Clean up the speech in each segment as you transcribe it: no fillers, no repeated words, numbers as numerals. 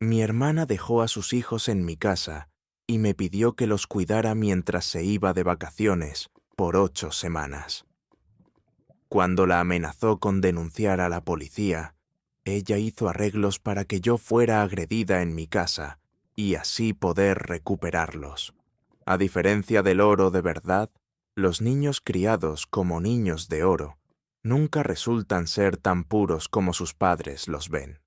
Mi hermana dejó a sus hijos en mi casa y me pidió que los cuidara mientras se iba de vacaciones por 8 semanas. Cuando la amenazó con denunciar a la policía, ella hizo arreglos para que yo fuera agredida en mi casa y así poder recuperarlos. A diferencia del oro de verdad, los niños criados como niños de oro nunca resultan ser tan puros como sus padres los ven.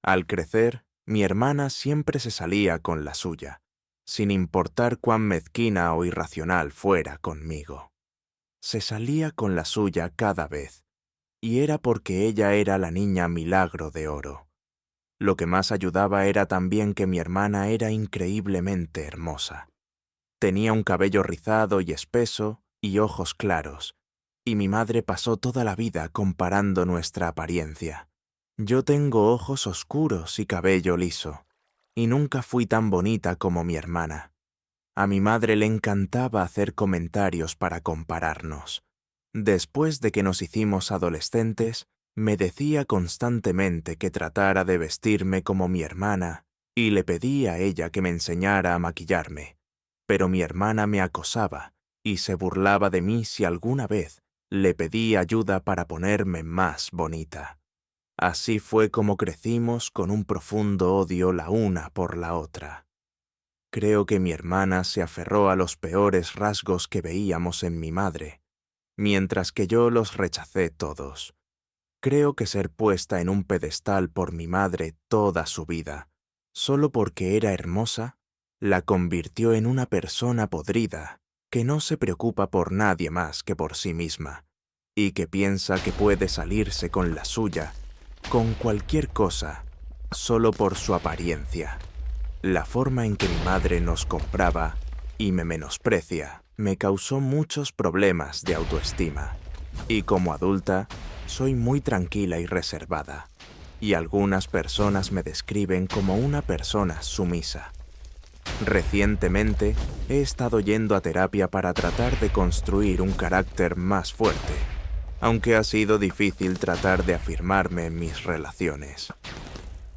Al crecer, mi hermana siempre se salía con la suya, sin importar cuán mezquina o irracional fuera conmigo. Se salía con la suya cada vez, y era porque ella era la niña milagro de oro. Lo que más ayudaba era también que mi hermana era increíblemente hermosa. Tenía un cabello rizado y espeso y ojos claros, y mi madre pasó toda la vida comparando nuestra apariencia. Yo tengo ojos oscuros y cabello liso, y nunca fui tan bonita como mi hermana. A mi madre le encantaba hacer comentarios para compararnos. Después de que nos hicimos adolescentes, me decía constantemente que tratara de vestirme como mi hermana y le pedí a ella que me enseñara a maquillarme. Pero mi hermana me acosaba y se burlaba de mí si alguna vez le pedí ayuda para ponerme más bonita. Así fue como crecimos con un profundo odio la una por la otra. Creo que mi hermana se aferró a los peores rasgos que veíamos en mi madre, mientras que yo los rechacé todos. Creo que ser puesta en un pedestal por mi madre toda su vida, solo porque era hermosa, la convirtió en una persona podrida, que no se preocupa por nadie más que por sí misma, y que piensa que puede salirse con la suya, con cualquier cosa, solo por su apariencia. La forma en que mi madre nos compraba y me menosprecia me causó muchos problemas de autoestima. Y como adulta, soy muy tranquila y reservada, y algunas personas me describen como una persona sumisa. Recientemente, he estado yendo a terapia para tratar de construir un carácter más fuerte, aunque ha sido difícil tratar de afirmarme en mis relaciones.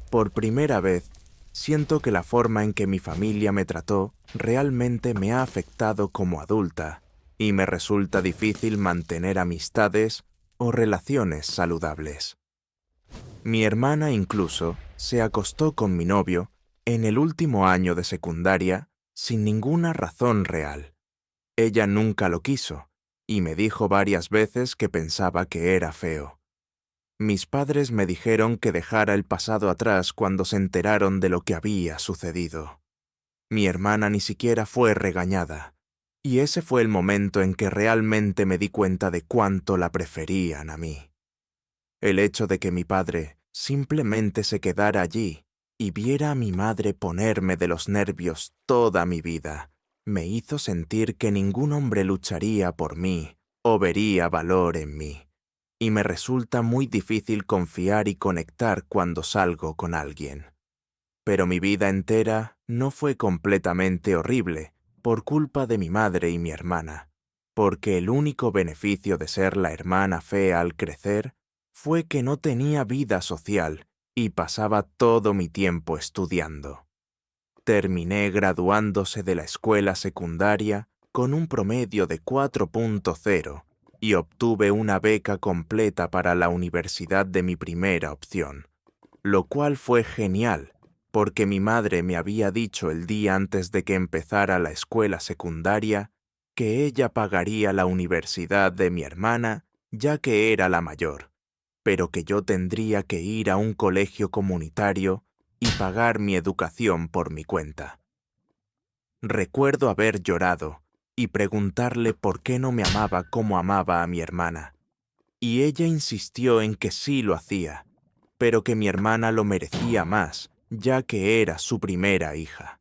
Por primera vez, siento que la forma en que mi familia me trató realmente me ha afectado como adulta y me resulta difícil mantener amistades o relaciones saludables. Mi hermana incluso se acostó con mi novio en el último año de secundaria sin ninguna razón real. Ella nunca lo quiso y me dijo varias veces que pensaba que era feo. Mis padres me dijeron que dejara el pasado atrás cuando se enteraron de lo que había sucedido. Mi hermana ni siquiera fue regañada, y ese fue el momento en que realmente me di cuenta de cuánto la preferían a mí. El hecho de que mi padre simplemente se quedara allí y viera a mi madre ponerme de los nervios toda mi vida, me hizo sentir que ningún hombre lucharía por mí o vería valor en mí. Y me resulta muy difícil confiar y conectar cuando salgo con alguien. Pero mi vida entera no fue completamente horrible por culpa de mi madre y mi hermana, porque el único beneficio de ser la hermana fea al crecer fue que no tenía vida social y pasaba todo mi tiempo estudiando. Terminé graduándose de la escuela secundaria con un promedio de 4.0 y obtuve una beca completa para la universidad de mi primera opción, lo cual fue genial, porque mi madre me había dicho el día antes de que empezara la escuela secundaria que ella pagaría la universidad de mi hermana, ya que era la mayor, pero que yo tendría que ir a un colegio comunitario y pagar mi educación por mi cuenta. Recuerdo haber llorado y preguntarle por qué no me amaba como amaba a mi hermana. Y ella insistió en que sí lo hacía, pero que mi hermana lo merecía más, ya que era su primera hija.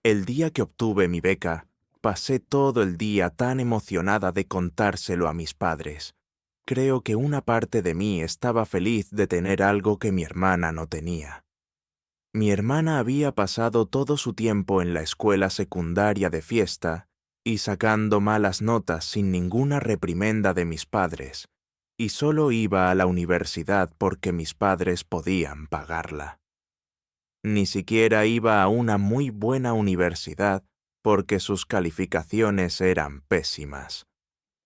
El día que obtuve mi beca, pasé todo el día tan emocionada de contárselo a mis padres. Creo que una parte de mí estaba feliz de tener algo que mi hermana no tenía. Mi hermana había pasado todo su tiempo en la escuela secundaria de fiesta y sacando malas notas sin ninguna reprimenda de mis padres, y solo iba a la universidad porque mis padres podían pagarla. Ni siquiera iba a una muy buena universidad porque sus calificaciones eran pésimas.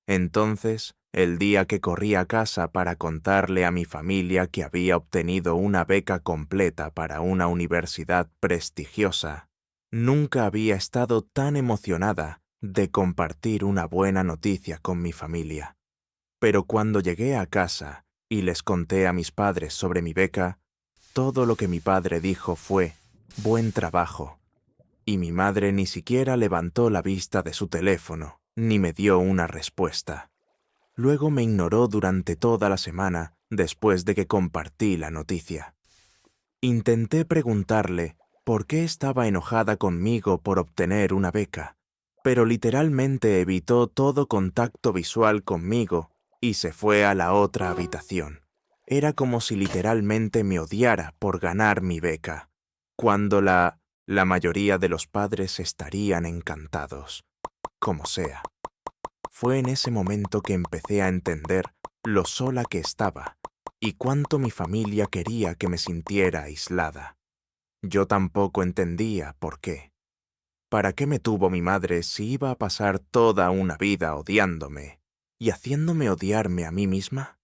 Entonces, el día que corrí a casa para contarle a mi familia que había obtenido una beca completa para una universidad prestigiosa, nunca había estado tan emocionada de compartir una buena noticia con mi familia. Pero cuando llegué a casa y les conté a mis padres sobre mi beca, todo lo que mi padre dijo fue «buen trabajo», y mi madre ni siquiera levantó la vista de su teléfono ni me dio una respuesta. Luego me ignoró durante toda la semana después de que compartí la noticia. Intenté preguntarle por qué estaba enojada conmigo por obtener una beca, pero literalmente evitó todo contacto visual conmigo y se fue a la otra habitación. Era como si literalmente me odiara por ganar mi beca, cuando la mayoría de los padres estarían encantados, como sea. Fue en ese momento que empecé a entender lo sola que estaba y cuánto mi familia quería que me sintiera aislada. Yo tampoco entendía por qué. ¿Para qué me tuvo mi madre si iba a pasar toda una vida odiándome y haciéndome odiarme a mí misma?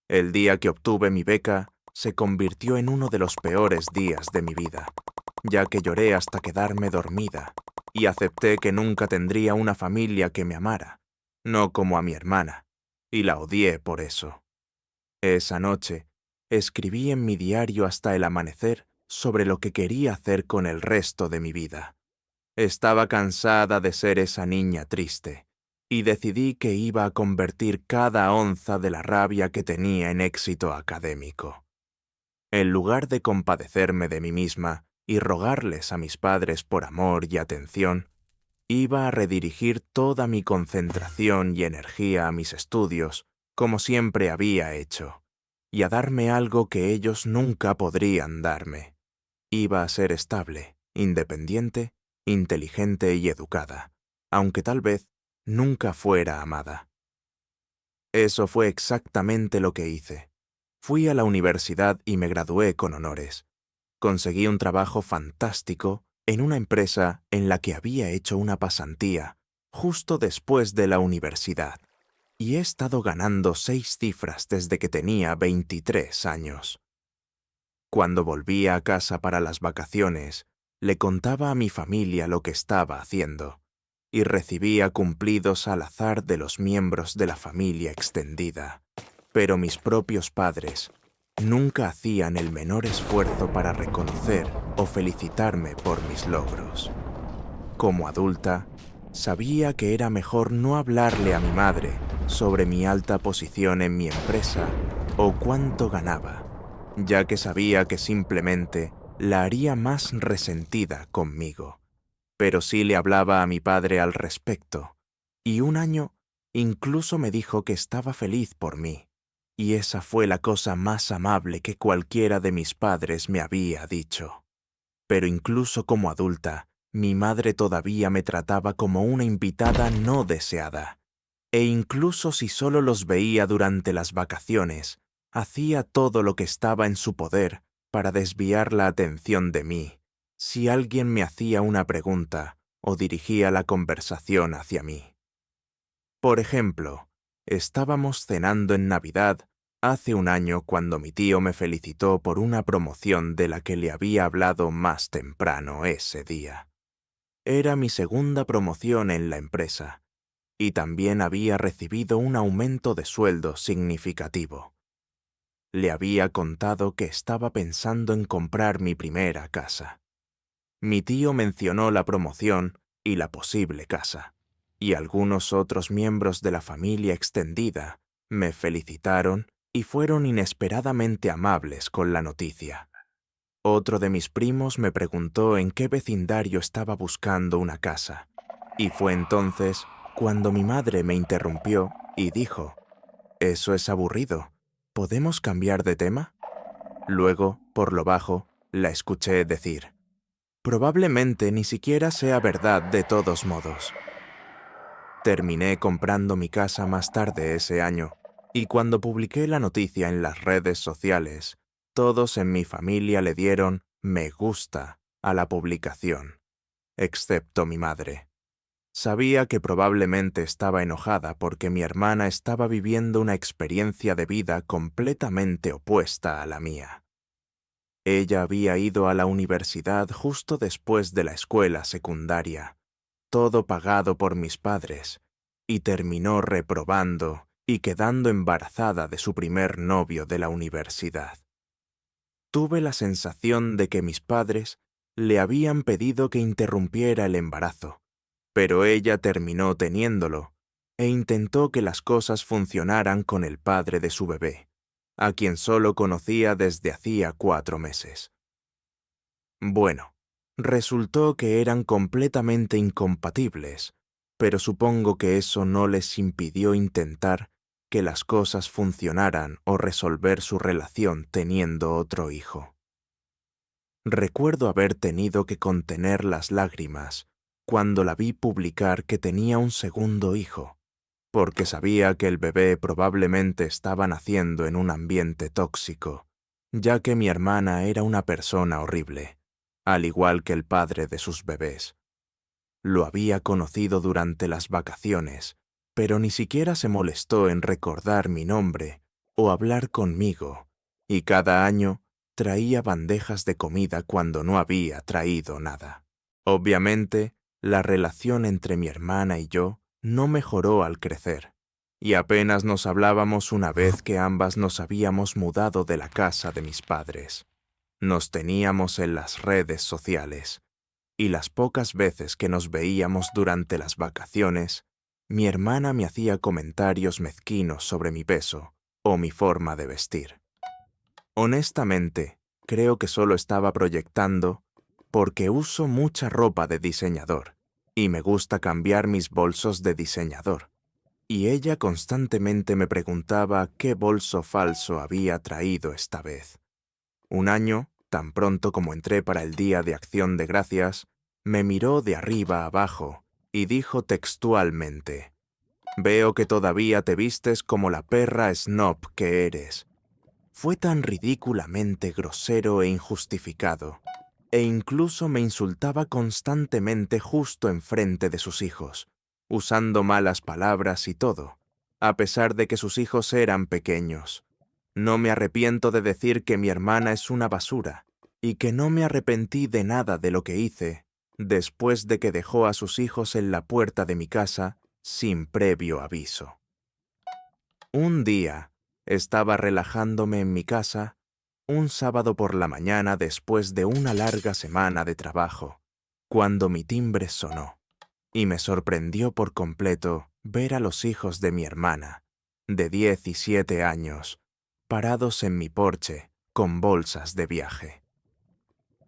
El día que obtuve mi beca se convirtió en uno de los peores días de mi vida, ya que lloré hasta quedarme dormida y acepté que nunca tendría una familia que me amara, no como a mi hermana, y la odié por eso. Esa noche, escribí en mi diario hasta el amanecer sobre lo que quería hacer con el resto de mi vida. Estaba cansada de ser esa niña triste, y decidí que iba a convertir cada onza de la rabia que tenía en éxito académico. En lugar de compadecerme de mí misma y rogarles a mis padres por amor y atención, iba a redirigir toda mi concentración y energía a mis estudios, como siempre había hecho, y a darme algo que ellos nunca podrían darme. Iba a ser estable, independiente, inteligente y educada, aunque tal vez nunca fuera amada. Eso fue exactamente lo que hice. Fui a la universidad y me gradué con honores. Conseguí un trabajo fantástico en una empresa en la que había hecho una pasantía justo después de la universidad, y he estado ganando 6 cifras desde que tenía 23 años. Cuando volvía a casa para las vacaciones, le contaba a mi familia lo que estaba haciendo, y recibía cumplidos al azar de los miembros de la familia extendida. Pero mis propios padres nunca hacían el menor esfuerzo para reconocer o felicitarme por mis logros. Como adulta, sabía que era mejor no hablarle a mi madre sobre mi alta posición en mi empresa o cuánto ganaba, ya que sabía que simplemente la haría más resentida conmigo. Pero sí le hablaba a mi padre al respecto, y un año incluso me dijo que estaba feliz por mí, y esa fue la cosa más amable que cualquiera de mis padres me había dicho. Pero incluso como adulta, mi madre todavía me trataba como una invitada no deseada, e incluso si solo los veía durante las vacaciones, hacía todo lo que estaba en su poder para desviar la atención de mí, si alguien me hacía una pregunta o dirigía la conversación hacia mí. Por ejemplo, estábamos cenando en Navidad hace un año cuando mi tío me felicitó por una promoción de la que le había hablado más temprano ese día. Era mi segunda promoción en la empresa, y también había recibido un aumento de sueldo significativo. Le había contado que estaba pensando en comprar mi primera casa. Mi tío mencionó la promoción y la posible casa, y algunos otros miembros de la familia extendida me felicitaron y fueron inesperadamente amables con la noticia. Otro de mis primos me preguntó en qué vecindario estaba buscando una casa, y fue entonces cuando mi madre me interrumpió y dijo: «Eso es aburrido. ¿Podemos cambiar de tema?». Luego, por lo bajo, la escuché decir: «Probablemente ni siquiera sea verdad de todos modos». Terminé comprando mi casa más tarde ese año, y cuando publiqué la noticia en las redes sociales, todos en mi familia le dieron me gusta a la publicación, excepto mi madre. Sabía que probablemente estaba enojada porque mi hermana estaba viviendo una experiencia de vida completamente opuesta a la mía. Ella había ido a la universidad justo después de la escuela secundaria, todo pagado por mis padres, y terminó reprobando y quedando embarazada de su primer novio de la universidad. Tuve la sensación de que mis padres le habían pedido que interrumpiera el embarazo, pero ella terminó teniéndolo e intentó que las cosas funcionaran con el padre de su bebé, a quien solo conocía desde hacía 4 meses. Bueno, resultó que eran completamente incompatibles, pero supongo que eso no les impidió intentar que las cosas funcionaran o resolver su relación teniendo otro hijo. Recuerdo haber tenido que contener las lágrimas cuando la vi publicar que tenía un segundo hijo, porque sabía que el bebé probablemente estaba naciendo en un ambiente tóxico, ya que mi hermana era una persona horrible, al igual que el padre de sus bebés. Lo había conocido durante las vacaciones, pero ni siquiera se molestó en recordar mi nombre o hablar conmigo, y cada año traía bandejas de comida cuando no había traído nada. Obviamente, la relación entre mi hermana y yo no mejoró al crecer, y apenas nos hablábamos una vez que ambas nos habíamos mudado de la casa de mis padres. Nos teníamos en las redes sociales, y las pocas veces que nos veíamos durante las vacaciones, mi hermana me hacía comentarios mezquinos sobre mi peso o mi forma de vestir. Honestamente, creo que solo estaba proyectando porque uso mucha ropa de diseñador y me gusta cambiar mis bolsos de diseñador. Y ella constantemente me preguntaba qué bolso falso había traído esta vez. Un año, tan pronto como entré para el Día de Acción de Gracias, me miró de arriba a abajo y dijo textualmente: «Veo que todavía te vistes como la perra snob que eres». Fue tan ridículamente grosero e injustificado, e incluso me insultaba constantemente justo enfrente de sus hijos, usando malas palabras y todo, a pesar de que sus hijos eran pequeños. No me arrepiento de decir que mi hermana es una basura, y que no me arrepentí de nada de lo que hice después de que dejó a sus hijos en la puerta de mi casa sin previo aviso. Un día, estaba relajándome en mi casa, un sábado por la mañana después de una larga semana de trabajo, cuando mi timbre sonó, y me sorprendió por completo ver a los hijos de mi hermana, de 10 y 7 años, parados en mi porche con bolsas de viaje.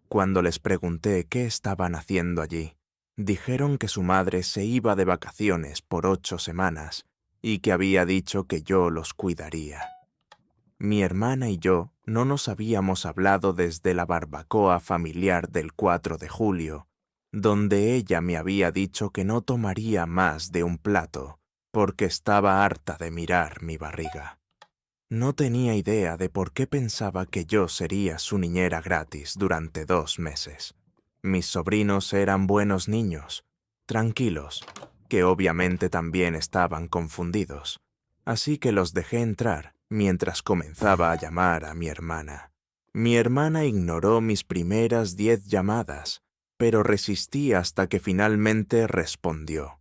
Cuando les pregunté qué estaban haciendo allí, dijeron que su madre se iba de vacaciones por 8 semanas y que había dicho que yo los cuidaría. Mi hermana y yo no nos habíamos hablado desde la barbacoa familiar del 4 de julio, donde ella me había dicho que no tomaría más de un plato porque estaba harta de mirar mi barriga. No tenía idea de por qué pensaba que yo sería su niñera gratis durante 2 meses. Mis sobrinos eran buenos niños, tranquilos, que obviamente también estaban confundidos, así que los dejé entrar mientras comenzaba a llamar a mi hermana. Mi hermana ignoró mis primeras 10 llamadas, pero resistí hasta que finalmente respondió.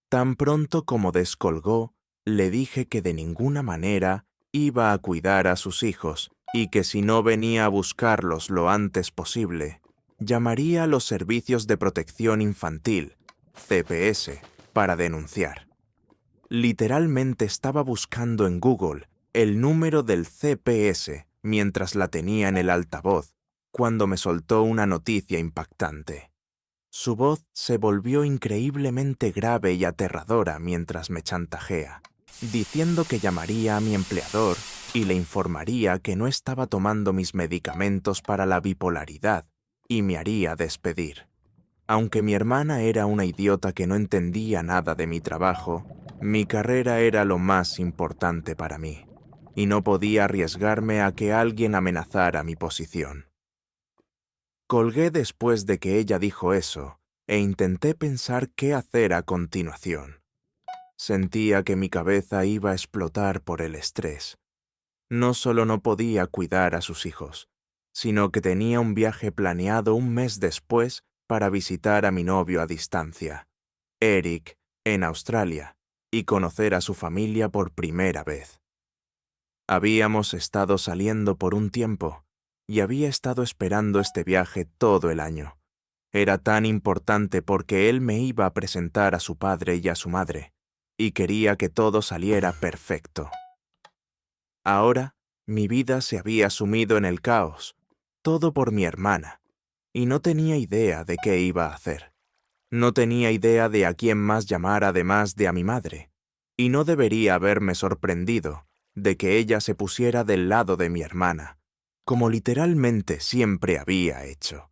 Tan pronto como descolgó, le dije que de ninguna manera iba a cuidar a sus hijos y que si no venía a buscarlos lo antes posible, llamaría a los Servicios de Protección Infantil, CPS, para denunciar. Literalmente estaba buscando en Google el número del CPS mientras la tenía en el altavoz, cuando me soltó una noticia impactante. Su voz se volvió increíblemente grave y aterradora mientras me chantajea, diciendo que llamaría a mi empleador y le informaría que no estaba tomando mis medicamentos para la bipolaridad y me haría despedir. Aunque mi hermana era una idiota que no entendía nada de mi trabajo, mi carrera era lo más importante para mí, y no podía arriesgarme a que alguien amenazara mi posición. Colgué después de que ella dijo eso e intenté pensar qué hacer a continuación. Sentía que mi cabeza iba a explotar por el estrés. No solo no podía cuidar a sus hijos, sino que tenía un viaje planeado un mes después para visitar a mi novio a distancia, Eric, en Australia, y conocer a su familia por primera vez. Habíamos estado saliendo por un tiempo y había estado esperando este viaje todo el año. Era tan importante porque él me iba a presentar a su padre y a su madre, y quería que todo saliera perfecto. Ahora, mi vida se había sumido en el caos, todo por mi hermana, y no tenía idea de qué iba a hacer. No tenía idea de a quién más llamar además de a mi madre, y no debería haberme sorprendido de que ella se pusiera del lado de mi hermana, como literalmente siempre había hecho.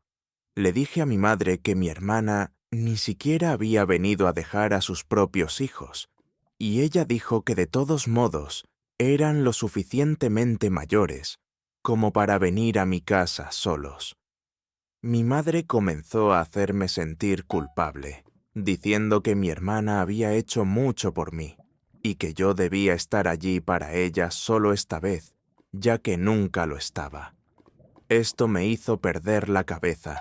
Le dije a mi madre que mi hermana ni siquiera había venido a dejar a sus propios hijos, y ella dijo que de todos modos eran lo suficientemente mayores como para venir a mi casa solos. Mi madre comenzó a hacerme sentir culpable, diciendo que mi hermana había hecho mucho por mí y que yo debía estar allí para ella solo esta vez, ya que nunca lo estaba. Esto me hizo perder la cabeza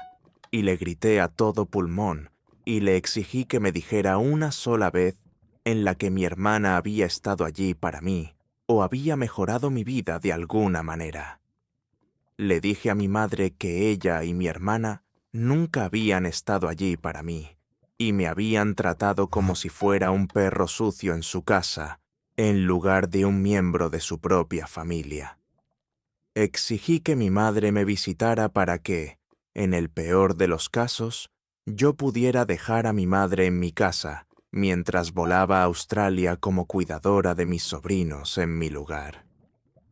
y le grité a todo pulmón y le exigí que me dijera una sola vez en la que mi hermana había estado allí para mí o había mejorado mi vida de alguna manera. Le dije a mi madre que ella y mi hermana nunca habían estado allí para mí y me habían tratado como si fuera un perro sucio en su casa, en lugar de un miembro de su propia familia. Exigí que mi madre me visitara para que, en el peor de los casos, yo pudiera dejar a mi madre en mi casa mientras volaba a Australia como cuidadora de mis sobrinos en mi lugar.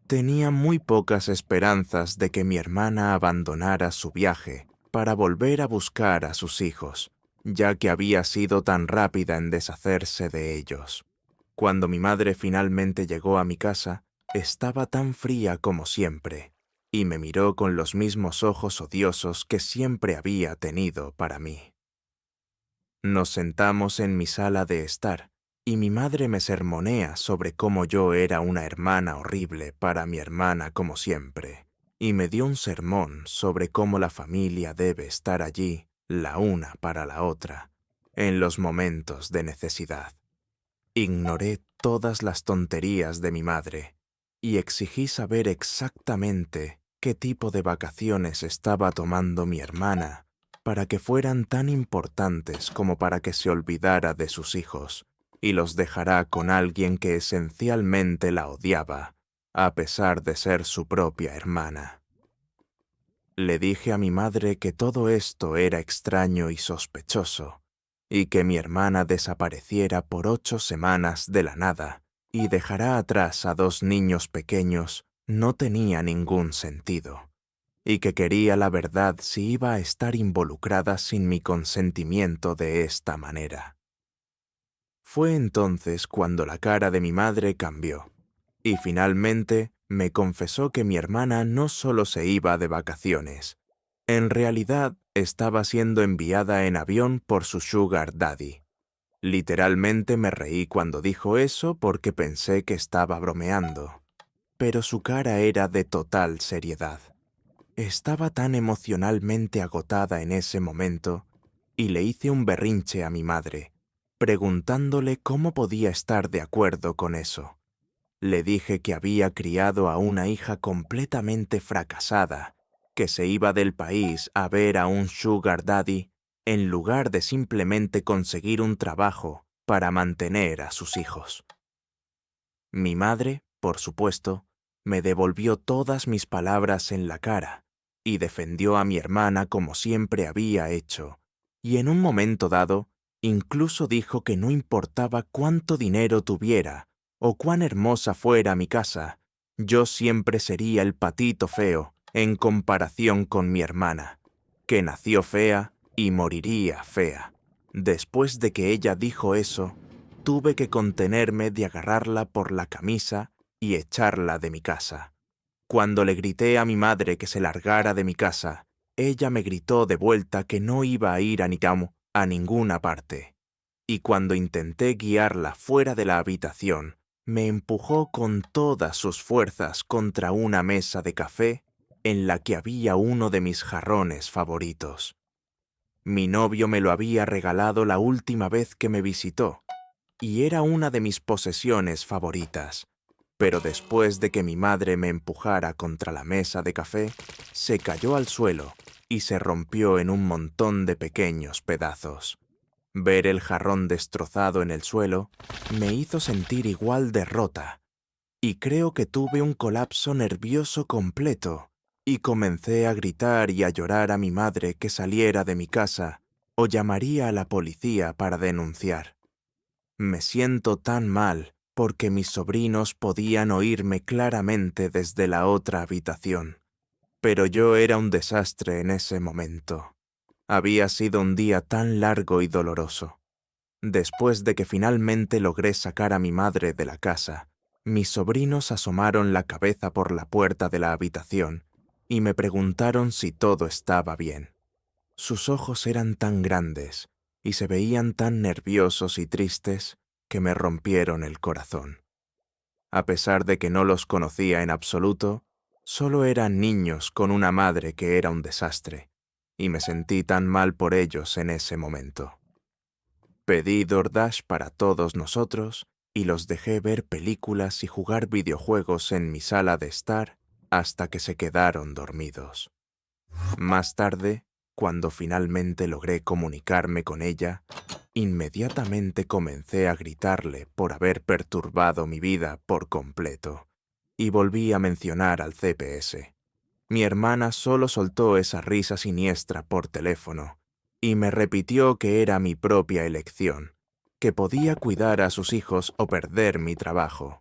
Tenía muy pocas esperanzas de que mi hermana abandonara su viaje para volver a buscar a sus hijos, ya que había sido tan rápida en deshacerse de ellos. Cuando mi madre finalmente llegó a mi casa, estaba tan fría como siempre, y me miró con los mismos ojos odiosos que siempre había tenido para mí. Nos sentamos en mi sala de estar, y mi madre me sermonea sobre cómo yo era una hermana horrible para mi hermana como siempre, y me dio un sermón sobre cómo la familia debe estar allí, la una para la otra, en los momentos de necesidad. Ignoré todas las tonterías de mi madre y exigí saber exactamente qué tipo de vacaciones estaba tomando mi hermana para que fueran tan importantes como para que se olvidara de sus hijos y los dejara con alguien que esencialmente la odiaba, a pesar de ser su propia hermana. Le dije a mi madre que todo esto era extraño y sospechoso, y que mi hermana desapareciera por 8 semanas de la nada y dejara atrás a 2 niños pequeños no tenía ningún sentido, y que quería la verdad si iba a estar involucrada sin mi consentimiento de esta manera. Fue entonces cuando la cara de mi madre cambió, y finalmente me confesó que mi hermana no solo se iba de vacaciones, en realidad estaba siendo enviada en avión por su sugar daddy. Literalmente me reí cuando dijo eso porque pensé que estaba bromeando, pero su cara era de total seriedad. Estaba tan emocionalmente agotada en ese momento y le hice un berrinche a mi madre, preguntándole cómo podía estar de acuerdo con eso. Le dije que había criado a una hija completamente fracasada, que se iba del país a ver a un sugar daddy en lugar de simplemente conseguir un trabajo para mantener a sus hijos. Mi madre, por supuesto, me devolvió todas mis palabras en la cara y defendió a mi hermana como siempre había hecho, y en un momento dado, incluso dijo que no importaba cuánto dinero tuviera o cuán hermosa fuera mi casa, yo siempre sería el patito feo en comparación con mi hermana, que nació fea y moriría fea. Después de que ella dijo eso, tuve que contenerme de agarrarla por la camisa y echarla de mi casa. Cuando le grité a mi madre que se largara de mi casa, ella me gritó de vuelta que no iba a ir a ninguna parte. Y cuando intenté guiarla fuera de la habitación, me empujó con todas sus fuerzas contra una mesa de café en la que había uno de mis jarrones favoritos. Mi novio me lo había regalado la última vez que me visitó, y era una de mis posesiones favoritas. Pero después de que mi madre me empujara contra la mesa de café, se cayó al suelo y se rompió en un montón de pequeños pedazos. Ver el jarrón destrozado en el suelo me hizo sentir igual de rota, y creo que tuve un colapso nervioso completo, y comencé a gritar y a llorar a mi madre que saliera de mi casa o llamaría a la policía para denunciar. Me siento tan mal porque mis sobrinos podían oírme claramente desde la otra habitación, pero yo era un desastre en ese momento. Había sido un día tan largo y doloroso. Después de que finalmente logré sacar a mi madre de la casa, mis sobrinos asomaron la cabeza por la puerta de la habitación y me preguntaron si todo estaba bien. Sus ojos eran tan grandes y se veían tan nerviosos y tristes que me rompieron el corazón. A pesar de que no los conocía en absoluto, solo eran niños con una madre que era un desastre, y me sentí tan mal por ellos en ese momento. Pedí DoorDash para todos nosotros y los dejé ver películas y jugar videojuegos en mi sala de estar hasta que se quedaron dormidos. Más tarde, cuando finalmente logré comunicarme con ella, inmediatamente comencé a gritarle por haber perturbado mi vida por completo, y volví a mencionar al CPS. Mi hermana solo soltó esa risa siniestra por teléfono, y me repitió que era mi propia elección, que podía cuidar a sus hijos o perder mi trabajo.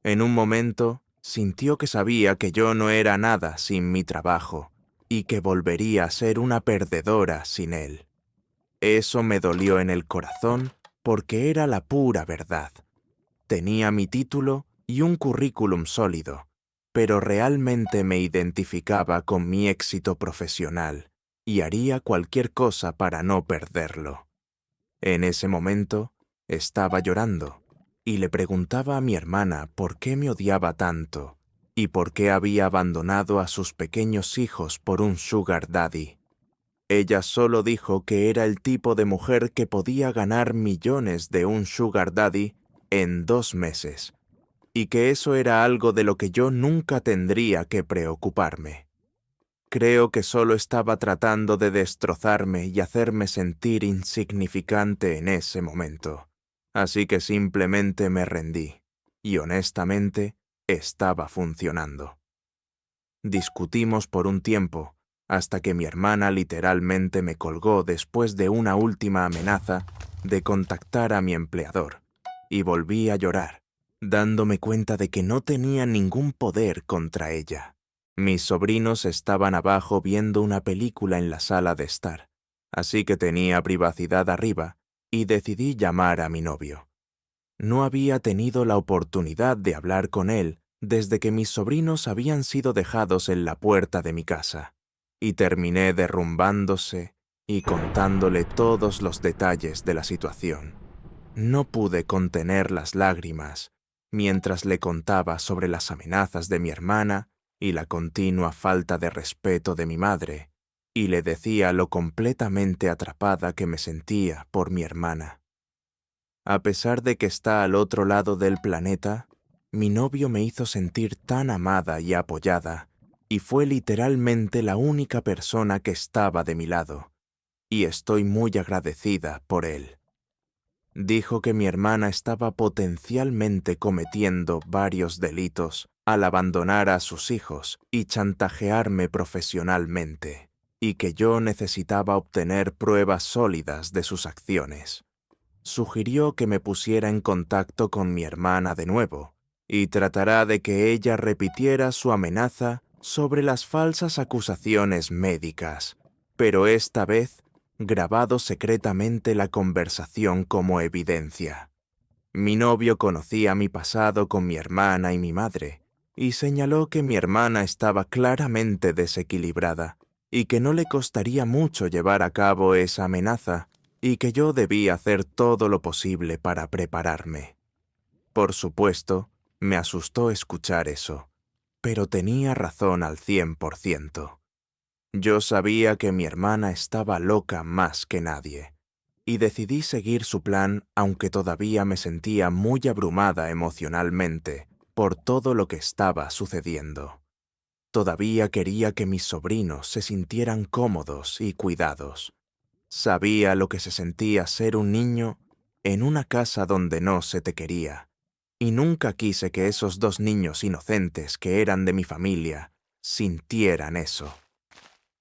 En un momento, sintió que sabía que yo no era nada sin mi trabajo, y que volvería a ser una perdedora sin él. Eso me dolió en el corazón porque era la pura verdad. Tenía mi título y un currículum sólido, pero realmente me identificaba con mi éxito profesional y haría cualquier cosa para no perderlo. En ese momento, estaba llorando y le preguntaba a mi hermana por qué me odiaba tanto y por qué había abandonado a sus pequeños hijos por un sugar daddy. Ella solo dijo que era el tipo de mujer que podía ganar millones de un sugar daddy en 2 meses, y que eso era algo de lo que yo nunca tendría que preocuparme. Creo que solo estaba tratando de destrozarme y hacerme sentir insignificante en ese momento, así que simplemente me rendí, y honestamente, estaba funcionando. Discutimos por un tiempo, hasta que mi hermana literalmente me colgó después de una última amenaza de contactar a mi empleador, y volví a llorar, dándome cuenta de que no tenía ningún poder contra ella. Mis sobrinos estaban abajo viendo una película en la sala de estar, así que tenía privacidad arriba y decidí llamar a mi novio. No había tenido la oportunidad de hablar con él desde que mis sobrinos habían sido dejados en la puerta de mi casa, y terminé derrumbándose y contándole todos los detalles de la situación. No pude contener las lágrimas mientras le contaba sobre las amenazas de mi hermana y la continua falta de respeto de mi madre, y le decía lo completamente atrapada que me sentía por mi hermana. A pesar de que está al otro lado del planeta, mi novio me hizo sentir tan amada y apoyada, y fue literalmente la única persona que estaba de mi lado, y estoy muy agradecida por él. Dijo que mi hermana estaba potencialmente cometiendo varios delitos al abandonar a sus hijos y chantajearme profesionalmente, y que yo necesitaba obtener pruebas sólidas de sus acciones. Sugirió que me pusiera en contacto con mi hermana de nuevo, y tratará de que ella repitiera su amenaza sobre las falsas acusaciones médicas, pero esta vez grabado secretamente la conversación como evidencia. Mi novio conocía mi pasado con mi hermana y mi madre, y señaló que mi hermana estaba claramente desequilibrada, y que no le costaría mucho llevar a cabo esa amenaza, y que yo debía hacer todo lo posible para prepararme. Por supuesto, me asustó escuchar eso, pero tenía razón al 100%. Yo sabía que mi hermana estaba loca más que nadie, y decidí seguir su plan aunque todavía me sentía muy abrumada emocionalmente por todo lo que estaba sucediendo. Todavía quería que mis sobrinos se sintieran cómodos y cuidados. Sabía lo que se sentía ser un niño en una casa donde no se te quería, y nunca quise que esos 2 niños inocentes que eran de mi familia sintieran eso.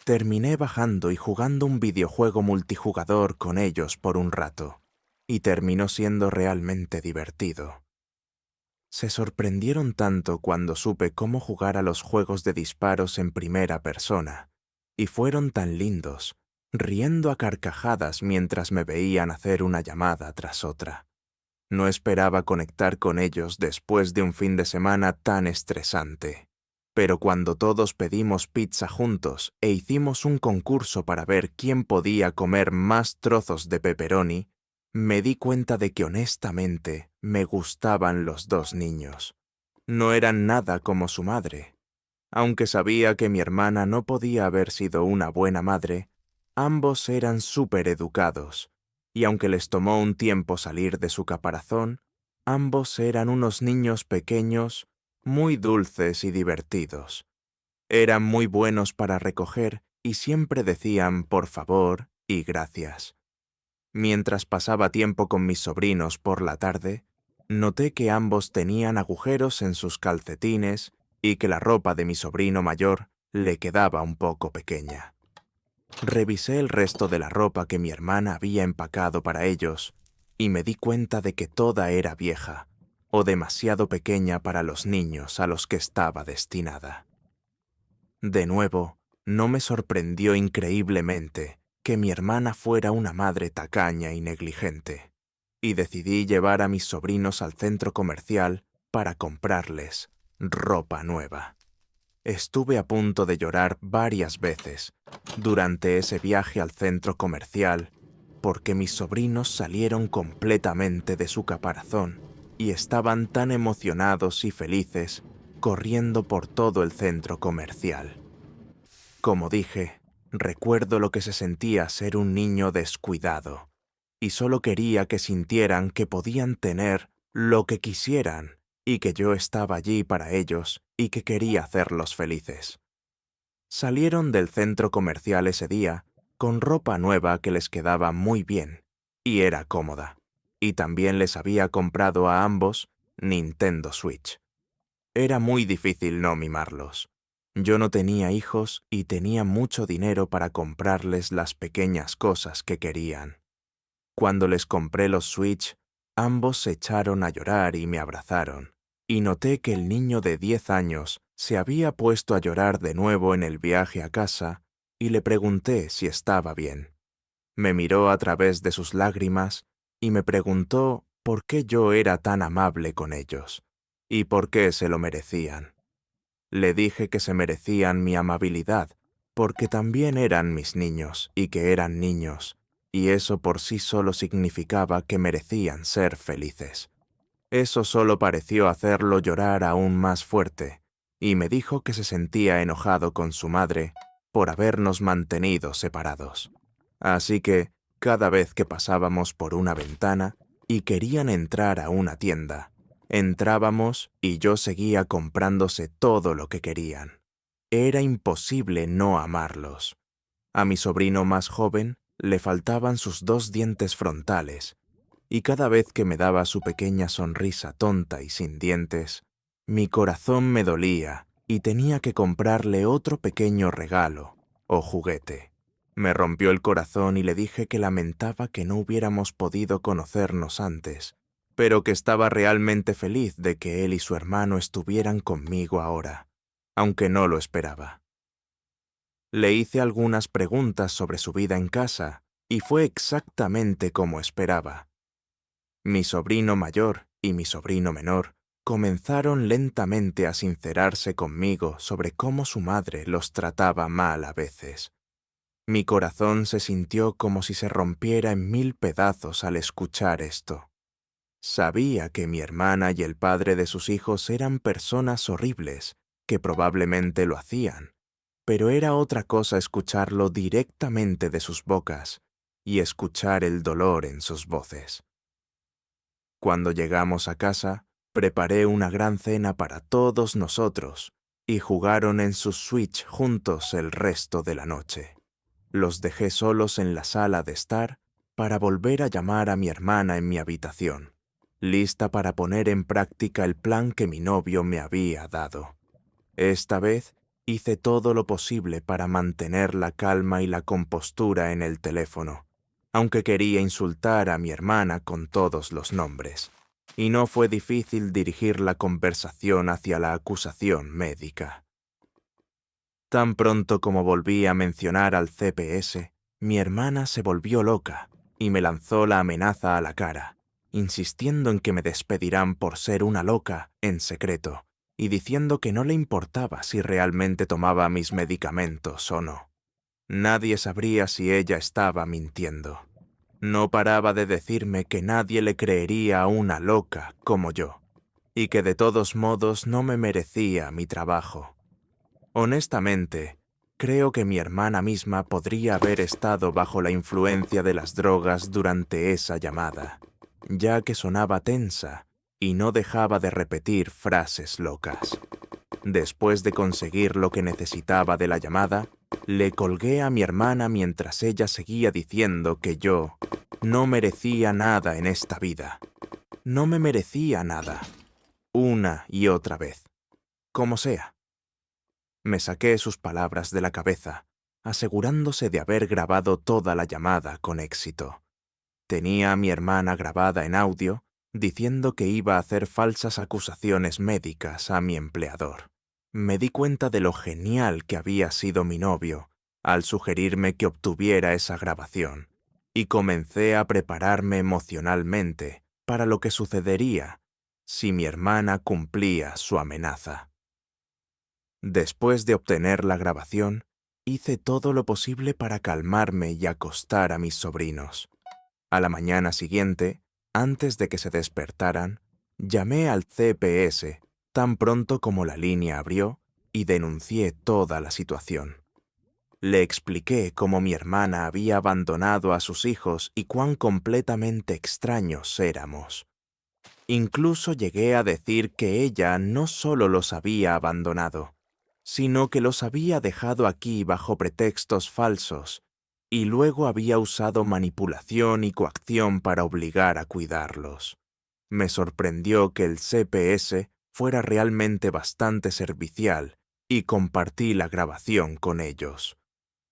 Terminé bajando y jugando un videojuego multijugador con ellos por un rato, y terminó siendo realmente divertido. Se sorprendieron tanto cuando supe cómo jugar a los juegos de disparos en primera persona, y fueron tan lindos, riendo a carcajadas mientras me veían hacer una llamada tras otra. No esperaba conectar con ellos después de un fin de semana tan estresante. Pero cuando todos pedimos pizza juntos e hicimos un concurso para ver quién podía comer más trozos de pepperoni, me di cuenta de que honestamente me gustaban los 2 niños. No eran nada como su madre. Aunque sabía que mi hermana no podía haber sido una buena madre, ambos eran súper educados, y aunque les tomó un tiempo salir de su caparazón, ambos eran unos niños pequeños, muy dulces y divertidos. Eran muy buenos para recoger y siempre decían por favor y gracias. Mientras pasaba tiempo con mis sobrinos por la tarde, noté que ambos tenían agujeros en sus calcetines y que la ropa de mi sobrino mayor le quedaba un poco pequeña. Revisé el resto de la ropa que mi hermana había empacado para ellos y me di cuenta de que toda era vieja o demasiado pequeña para los niños a los que estaba destinada. De nuevo, no me sorprendió increíblemente que mi hermana fuera una madre tacaña y negligente, y decidí llevar a mis sobrinos al centro comercial para comprarles ropa nueva. Estuve a punto de llorar varias veces durante ese viaje al centro comercial porque mis sobrinos salieron completamente de su caparazón y estaban tan emocionados y felices corriendo por todo el centro comercial. Como dije, recuerdo lo que se sentía ser un niño descuidado, y solo quería que sintieran que podían tener lo que quisieran y que yo estaba allí para ellos y que quería hacerlos felices. Salieron del centro comercial ese día con ropa nueva que les quedaba muy bien y era cómoda, y también les había comprado a ambos Nintendo Switch. Era muy difícil no mimarlos. Yo no tenía hijos y tenía mucho dinero para comprarles las pequeñas cosas que querían. Cuando les compré los Switch, ambos se echaron a llorar y me abrazaron, y noté que el niño de 10 años se había puesto a llorar de nuevo en el viaje a casa y le pregunté si estaba bien. Me miró a través de sus lágrimas y me preguntó por qué yo era tan amable con ellos y por qué se lo merecían. Le dije que se merecían mi amabilidad, porque también eran mis niños y que eran niños, y eso por sí solo significaba que merecían ser felices. Eso solo pareció hacerlo llorar aún más fuerte, y me dijo que se sentía enojado con su madre por habernos mantenido separados. Así que, cada vez que pasábamos por una ventana y querían entrar a una tienda, entrábamos y yo seguía comprándose todo lo que querían. Era imposible no amarlos. A mi sobrino más joven le faltaban sus 2 dientes frontales, y cada vez que me daba su pequeña sonrisa tonta y sin dientes, mi corazón me dolía y tenía que comprarle otro pequeño regalo o juguete. Me rompió el corazón y le dije que lamentaba que no hubiéramos podido conocernos antes, pero que estaba realmente feliz de que él y su hermano estuvieran conmigo ahora, aunque no lo esperaba. Le hice algunas preguntas sobre su vida en casa y fue exactamente como esperaba. Mi sobrino mayor y mi sobrino menor comenzaron lentamente a sincerarse conmigo sobre cómo su madre los trataba mal a veces, Mi corazón se sintió como si se rompiera en 1000 pedazos al escuchar esto. Sabía que mi hermana y el padre de sus hijos eran personas horribles, que probablemente lo hacían, pero era otra cosa escucharlo directamente de sus bocas y escuchar el dolor en sus voces. Cuando llegamos a casa, preparé una gran cena para todos nosotros y jugaron en su Switch juntos el resto de la noche. Los dejé solos en la sala de estar para volver a llamar a mi hermana en mi habitación, lista para poner en práctica el plan que mi novio me había dado. Esta vez hice todo lo posible para mantener la calma y la compostura en el teléfono, aunque quería insultar a mi hermana con todos los nombres, y no fue difícil dirigir la conversación hacia la acusación médica. Tan pronto como volví a mencionar al CPS, mi hermana se volvió loca y me lanzó la amenaza a la cara, insistiendo en que me despedirán por ser una loca en secreto y diciendo que no le importaba si realmente tomaba mis medicamentos o no. Nadie sabría si ella estaba mintiendo. No paraba de decirme que nadie le creería a una loca como yo, y que de todos modos no me merecía mi trabajo. Honestamente, creo que mi hermana misma podría haber estado bajo la influencia de las drogas durante esa llamada, ya que sonaba tensa y no dejaba de repetir frases locas. Después de conseguir lo que necesitaba de la llamada, le colgué a mi hermana mientras ella seguía diciendo que yo no merecía nada en esta vida. No me merecía nada. Una y otra vez. Como sea. Me saqué sus palabras de la cabeza, asegurándose de haber grabado toda la llamada con éxito. Tenía a mi hermana grabada en audio, diciendo que iba a hacer falsas acusaciones médicas a mi empleador. Me di cuenta de lo genial que había sido mi novio al sugerirme que obtuviera esa grabación, y comencé a prepararme emocionalmente para lo que sucedería si mi hermana cumplía su amenaza. Después de obtener la grabación, hice todo lo posible para calmarme y acostar a mis sobrinos. A la mañana siguiente, antes de que se despertaran, llamé al CPS tan pronto como la línea abrió y denuncié toda la situación. Le expliqué cómo mi hermana había abandonado a sus hijos y cuán completamente extraños éramos. Incluso llegué a decir que ella no solo los había abandonado, sino que los había dejado aquí bajo pretextos falsos y luego había usado manipulación y coacción para obligar a cuidarlos. Me sorprendió que el CPS fuera realmente bastante servicial y compartí la grabación con ellos.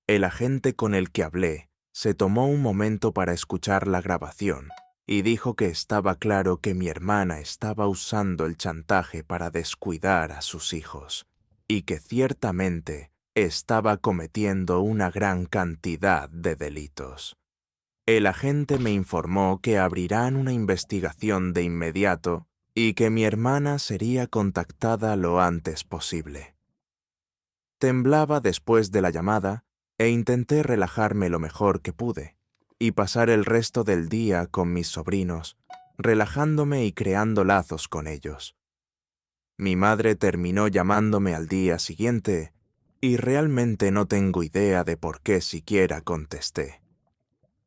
El agente con el que hablé se tomó un momento para escuchar la grabación y dijo que estaba claro que mi hermana estaba usando el chantaje para descuidar a sus hijos y que ciertamente estaba cometiendo una gran cantidad de delitos. El agente me informó que abrirán una investigación de inmediato y que mi hermana sería contactada lo antes posible. Temblaba después de la llamada e intenté relajarme lo mejor que pude y pasar el resto del día con mis sobrinos, relajándome y creando lazos con ellos. Mi madre terminó llamándome al día siguiente y realmente no tengo idea de por qué siquiera contesté.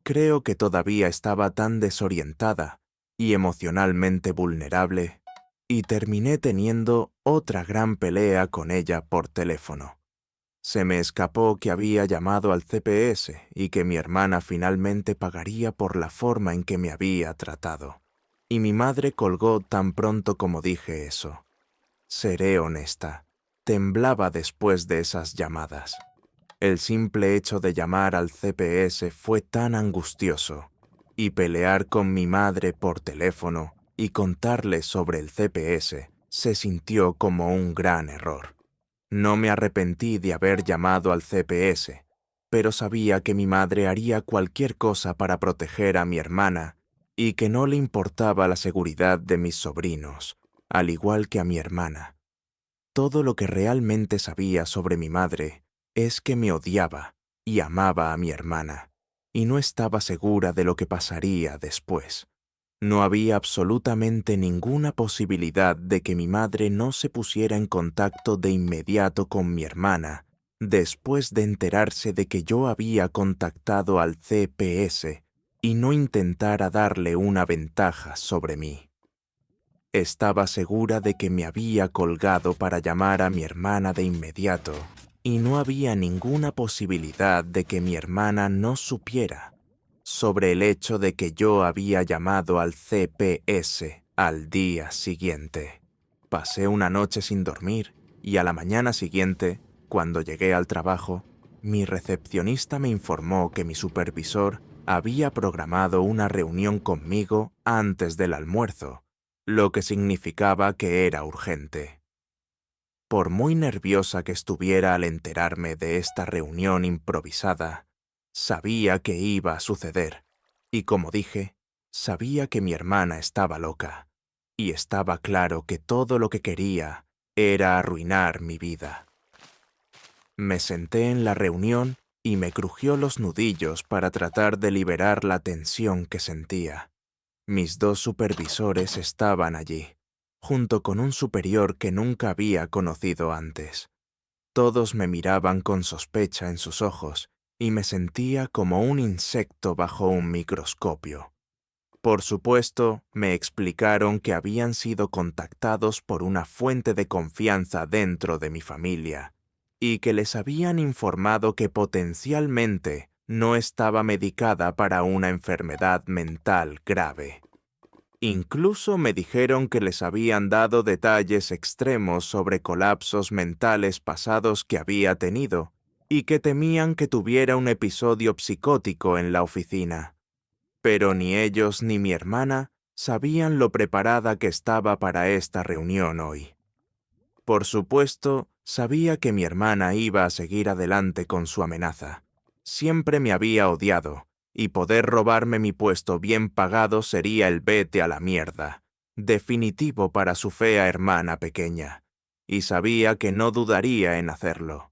Creo que todavía estaba tan desorientada y emocionalmente vulnerable y terminé teniendo otra gran pelea con ella por teléfono. Se me escapó que había llamado al CPS y que mi hermana finalmente pagaría por la forma en que me había tratado. Y mi madre colgó tan pronto como dije eso. Seré honesta, temblaba después de esas llamadas. El simple hecho de llamar al CPS fue tan angustioso, y pelear con mi madre por teléfono y contarle sobre el CPS se sintió como un gran error. No me arrepentí de haber llamado al CPS, pero sabía que mi madre haría cualquier cosa para proteger a mi hermana y que no le importaba la seguridad de mis sobrinos, al igual que a mi hermana. Todo lo que realmente sabía sobre mi madre es que me odiaba y amaba a mi hermana, y no estaba segura de lo que pasaría después. No había absolutamente ninguna posibilidad de que mi madre no se pusiera en contacto de inmediato con mi hermana después de enterarse de que yo había contactado al CPS y no intentara darle una ventaja sobre mí. Estaba segura de que me había colgado para llamar a mi hermana de inmediato, y no había ninguna posibilidad de que mi hermana no supiera sobre el hecho de que yo había llamado al CPS al día siguiente. Pasé una noche sin dormir y a la mañana siguiente, cuando llegué al trabajo, mi recepcionista me informó que mi supervisor había programado una reunión conmigo antes del almuerzo, lo que significaba que era urgente. Por muy nerviosa que estuviera al enterarme de esta reunión improvisada, sabía que iba a suceder, y como dije, sabía que mi hermana estaba loca, y estaba claro que todo lo que quería era arruinar mi vida. Me senté en la reunión y me crujió los nudillos para tratar de liberar la tensión que sentía. Mis dos supervisores estaban allí, junto con un superior que nunca había conocido antes. Todos me miraban con sospecha en sus ojos y me sentía como un insecto bajo un microscopio. Por supuesto, me explicaron que habían sido contactados por una fuente de confianza dentro de mi familia y que les habían informado que potencialmente no estaba medicada para una enfermedad mental grave. Incluso me dijeron que les habían dado detalles extremos sobre colapsos mentales pasados que había tenido y que temían que tuviera un episodio psicótico en la oficina. Pero ni ellos ni mi hermana sabían lo preparada que estaba para esta reunión hoy. Por supuesto, sabía que mi hermana iba a seguir adelante con su amenaza. Siempre me había odiado, y poder robarme mi puesto bien pagado sería el vete a la mierda, definitivo para su fea hermana pequeña, y sabía que no dudaría en hacerlo.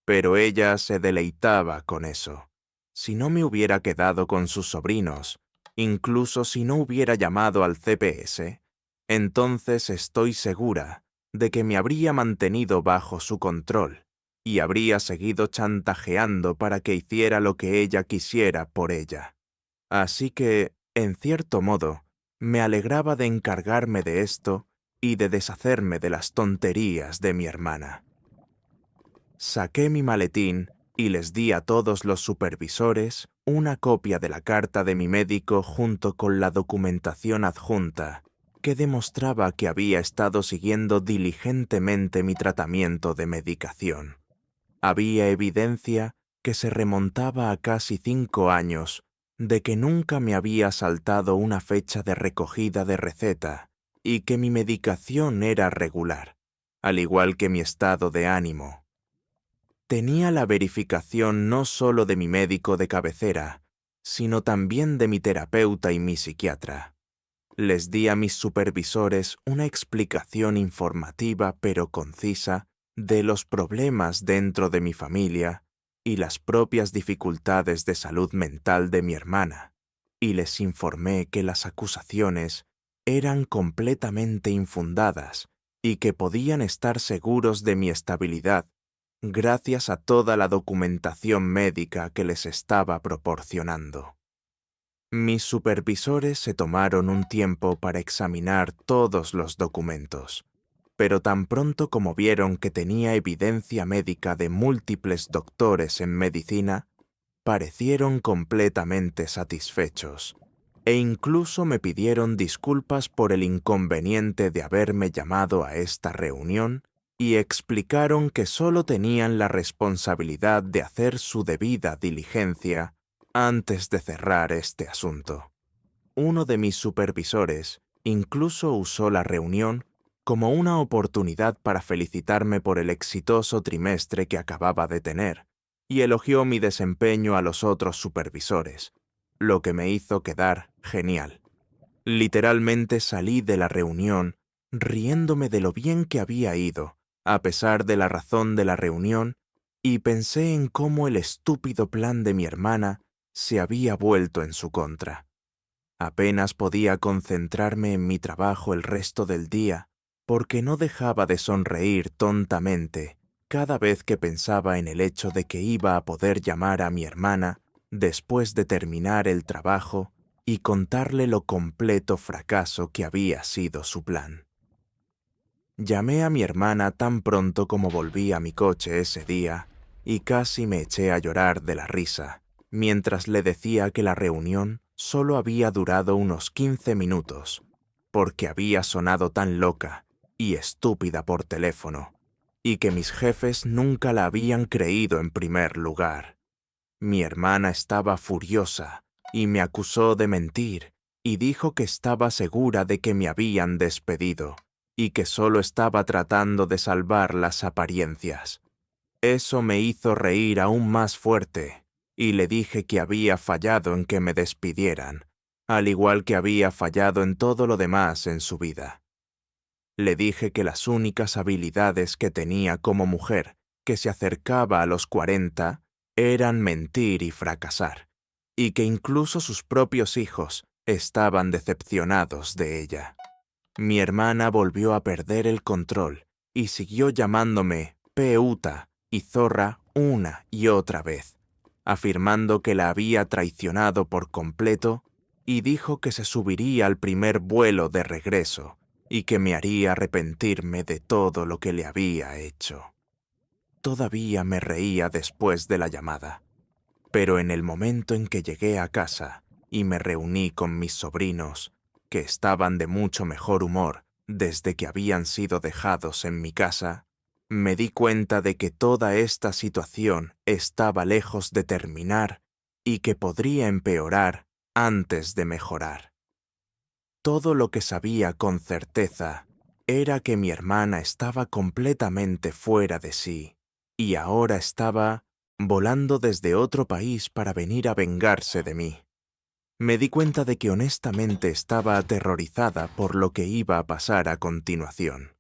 Pero ella se deleitaba con eso. Si no me hubiera quedado con sus sobrinos, incluso si no hubiera llamado al CPS, entonces estoy segura de que me habría mantenido bajo su control y habría seguido chantajeando para que hiciera lo que ella quisiera por ella. Así que, en cierto modo, me alegraba de encargarme de esto y de deshacerme de las tonterías de mi hermana. Saqué mi maletín y les di a todos los supervisores una copia de la carta de mi médico junto con la documentación adjunta que demostraba que había estado siguiendo diligentemente mi tratamiento de medicación. Había evidencia que se remontaba a casi 5 años de que nunca me había saltado una fecha de recogida de receta y que mi medicación era regular, al igual que mi estado de ánimo. Tenía la verificación no solo de mi médico de cabecera, sino también de mi terapeuta y mi psiquiatra. Les di a mis supervisores una explicación informativa pero concisa de los problemas dentro de mi familia y las propias dificultades de salud mental de mi hermana, y les informé que las acusaciones eran completamente infundadas y que podían estar seguros de mi estabilidad gracias a toda la documentación médica que les estaba proporcionando. Mis supervisores se tomaron un tiempo para examinar todos los documentos, pero tan pronto como vieron que tenía evidencia médica de múltiples doctores en medicina, parecieron completamente satisfechos, e incluso me pidieron disculpas por el inconveniente de haberme llamado a esta reunión y explicaron que solo tenían la responsabilidad de hacer su debida diligencia antes de cerrar este asunto. Uno de mis supervisores incluso usó la reunión como una oportunidad para felicitarme por el exitoso trimestre que acababa de tener y elogió mi desempeño a los otros supervisores, lo que me hizo quedar genial. Literalmente salí de la reunión riéndome de lo bien que había ido, a pesar de la razón de la reunión y pensé en cómo el estúpido plan de mi hermana se había vuelto en su contra. Apenas podía concentrarme en mi trabajo el resto del día, porque no dejaba de sonreír tontamente cada vez que pensaba en el hecho de que iba a poder llamar a mi hermana después de terminar el trabajo y contarle lo completo fracaso que había sido su plan. Llamé a mi hermana tan pronto como volví a mi coche ese día y casi me eché a llorar de la risa, mientras le decía que la reunión solo había durado unos 15 minutos, porque había sonado tan loca y estúpida por teléfono, y que mis jefes nunca la habían creído en primer lugar. Mi hermana estaba furiosa y me acusó de mentir y dijo que estaba segura de que me habían despedido y que solo estaba tratando de salvar las apariencias. Eso me hizo reír aún más fuerte y le dije que había fallado en que me despidieran, al igual que había fallado en todo lo demás en su vida. Le dije que las únicas habilidades que tenía como mujer que se acercaba a los 40 eran mentir y fracasar, y que incluso sus propios hijos estaban decepcionados de ella. Mi hermana volvió a perder el control y siguió llamándome peuta y zorra una y otra vez, afirmando que la había traicionado por completo y dijo que se subiría al primer vuelo de regreso y que me haría arrepentirme de todo lo que le había hecho. Todavía me reía después de la llamada, pero en el momento en que llegué a casa y me reuní con mis sobrinos, que estaban de mucho mejor humor desde que habían sido dejados en mi casa, me di cuenta de que toda esta situación estaba lejos de terminar y que podría empeorar antes de mejorar. Todo lo que sabía con certeza era que mi hermana estaba completamente fuera de sí y ahora estaba volando desde otro país para venir a vengarse de mí. Me di cuenta de que honestamente estaba aterrorizada por lo que iba a pasar a continuación.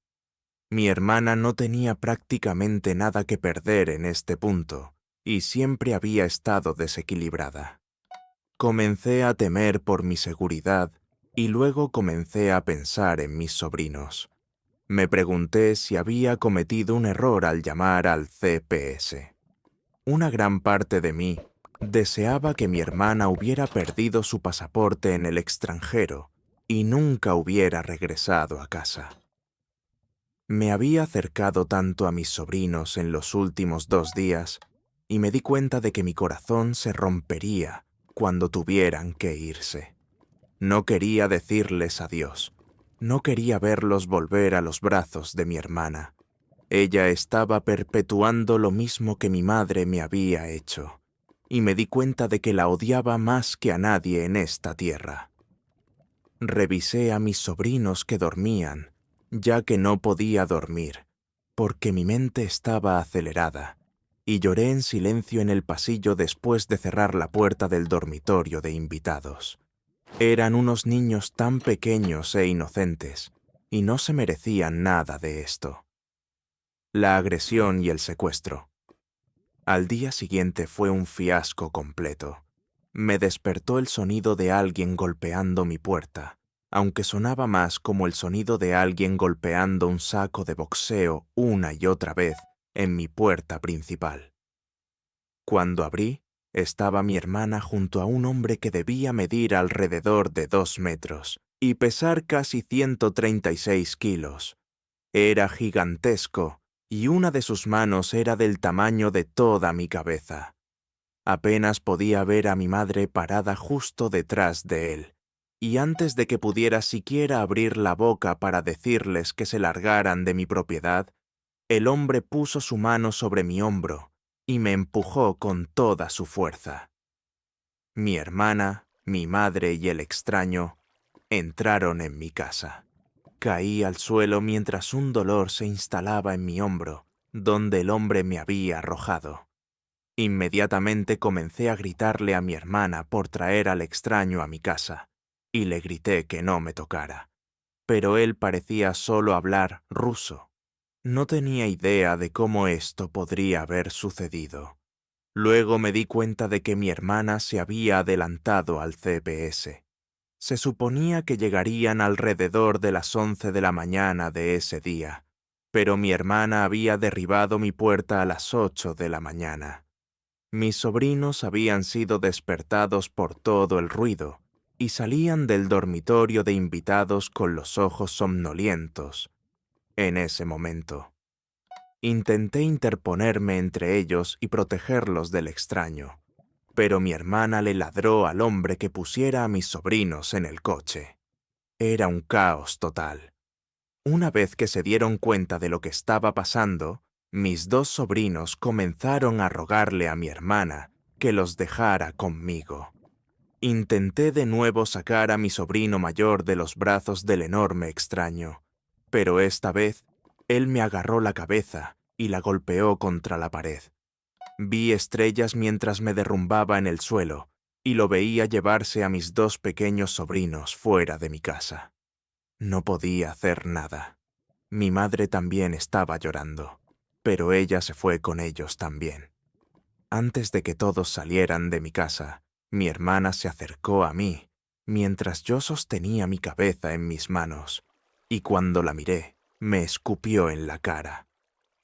Mi hermana no tenía prácticamente nada que perder en este punto y siempre había estado desequilibrada. Comencé a temer por mi seguridad y luego comencé a pensar en mis sobrinos. Me pregunté si había cometido un error al llamar al CPS. Una gran parte de mí deseaba que mi hermana hubiera perdido su pasaporte en el extranjero y nunca hubiera regresado a casa. Me había acercado tanto a mis sobrinos en los últimos 2 días y me di cuenta de que mi corazón se rompería cuando tuvieran que irse. No quería decirles adiós. No quería verlos volver a los brazos de mi hermana. Ella estaba perpetuando lo mismo que mi madre me había hecho, y me di cuenta de que la odiaba más que a nadie en esta tierra. Revisé a mis sobrinos que dormían, ya que no podía dormir, porque mi mente estaba acelerada, y lloré en silencio en el pasillo después de cerrar la puerta del dormitorio de invitados. Eran unos niños tan pequeños e inocentes, y no se merecían nada de esto. La agresión y el secuestro. Al día siguiente fue un fiasco completo. Me despertó el sonido de alguien golpeando mi puerta, aunque sonaba más como el sonido de alguien golpeando un saco de boxeo una y otra vez en mi puerta principal. Cuando abrí, estaba mi hermana junto a un hombre que debía medir alrededor de 2 metros y pesar casi 136 kilos. Era gigantesco y una de sus manos era del tamaño de toda mi cabeza. Apenas podía ver a mi madre parada justo detrás de él, y antes de que pudiera siquiera abrir la boca para decirles que se largaran de mi propiedad, el hombre puso su mano sobre mi hombro y me empujó con toda su fuerza. Mi hermana, mi madre y el extraño entraron en mi casa. Caí al suelo mientras un dolor se instalaba en mi hombro, donde el hombre me había arrojado. Inmediatamente comencé a gritarle a mi hermana por traer al extraño a mi casa, y le grité que no me tocara. Pero él parecía solo hablar ruso. No tenía idea de cómo esto podría haber sucedido. Luego me di cuenta de que mi hermana se había adelantado al CPS. Se suponía que llegarían alrededor de las 11 de la mañana de ese día, pero mi hermana había derribado mi puerta a las 8 de la mañana. Mis sobrinos habían sido despertados por todo el ruido y salían del dormitorio de invitados con los ojos somnolientos. En ese momento, intenté interponerme entre ellos y protegerlos del extraño, pero mi hermana le ladró al hombre que pusiera a mis sobrinos en el coche. Era un caos total. Una vez que se dieron cuenta de lo que estaba pasando, mis dos sobrinos comenzaron a rogarle a mi hermana que los dejara conmigo. Intenté de nuevo sacar a mi sobrino mayor de los brazos del enorme extraño, pero esta vez él me agarró la cabeza y la golpeó contra la pared. Vi estrellas mientras me derrumbaba en el suelo y lo veía llevarse a mis dos pequeños sobrinos fuera de mi casa. No podía hacer nada. Mi madre también estaba llorando, pero ella se fue con ellos también. Antes de que todos salieran de mi casa, mi hermana se acercó a mí mientras yo sostenía mi cabeza en mis manos, y cuando la miré, me escupió en la cara.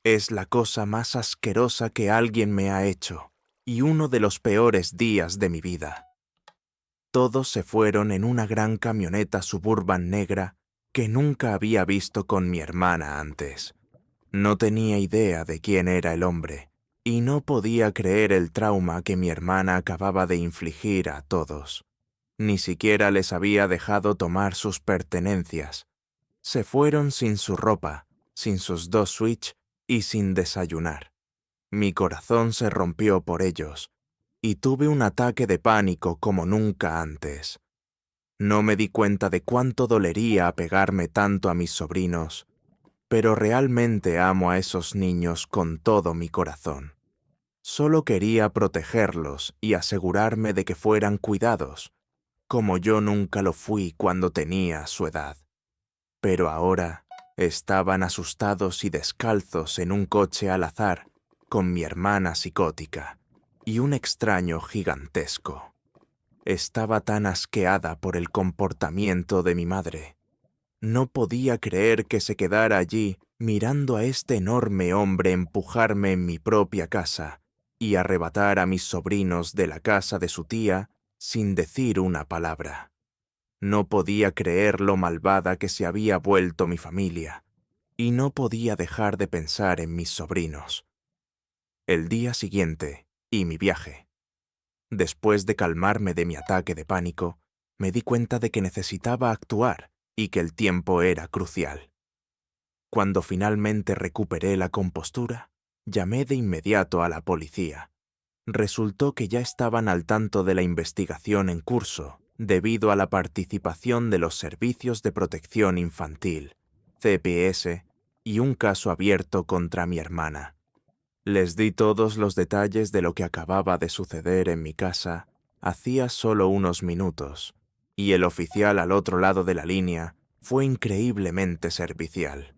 Es la cosa más asquerosa que alguien me ha hecho, y uno de los peores días de mi vida. Todos se fueron en una gran camioneta Suburban negra que nunca había visto con mi hermana antes. No tenía idea de quién era el hombre, y no podía creer el trauma que mi hermana acababa de infligir a todos. Ni siquiera les había dejado tomar sus pertenencias. Se fueron sin su ropa, sin sus dos Switch y sin desayunar. Mi corazón se rompió por ellos, y tuve un ataque de pánico como nunca antes. No me di cuenta de cuánto dolería apegarme tanto a mis sobrinos, pero realmente amo a esos niños con todo mi corazón. Solo quería protegerlos y asegurarme de que fueran cuidados, como yo nunca lo fui cuando tenía su edad. Pero ahora estaban asustados y descalzos en un coche al azar, con mi hermana psicótica y un extraño gigantesco. Estaba tan asqueada por el comportamiento de mi madre. No podía creer que se quedara allí mirando a este enorme hombre empujarme en mi propia casa y arrebatar a mis sobrinos de la casa de su tía sin decir una palabra. No podía creer lo malvada que se había vuelto mi familia, y no podía dejar de pensar en mis sobrinos. El día siguiente, y mi viaje. Después de calmarme de mi ataque de pánico, me di cuenta de que necesitaba actuar y que el tiempo era crucial. Cuando finalmente recuperé la compostura, llamé de inmediato a la policía. Resultó que ya estaban al tanto de la investigación en curso debido a la participación de los Servicios de Protección Infantil, CPS, y un caso abierto contra mi hermana. Les di todos los detalles de lo que acababa de suceder en mi casa hacía solo unos minutos, y el oficial al otro lado de la línea fue increíblemente servicial.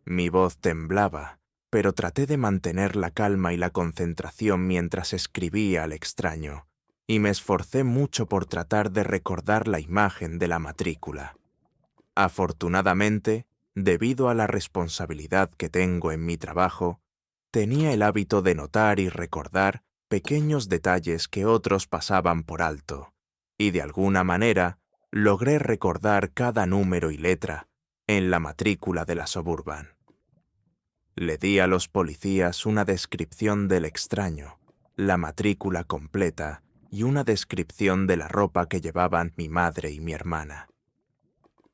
Mi voz temblaba, pero traté de mantener la calma y la concentración mientras escribía al extraño, y me esforcé mucho por tratar de recordar la imagen de la matrícula. Afortunadamente, debido a la responsabilidad que tengo en mi trabajo, tenía el hábito de notar y recordar pequeños detalles que otros pasaban por alto, y de alguna manera logré recordar cada número y letra en la matrícula de la Suburban. Le di a los policías una descripción del extraño, la matrícula completa y una descripción de la ropa que llevaban mi madre y mi hermana.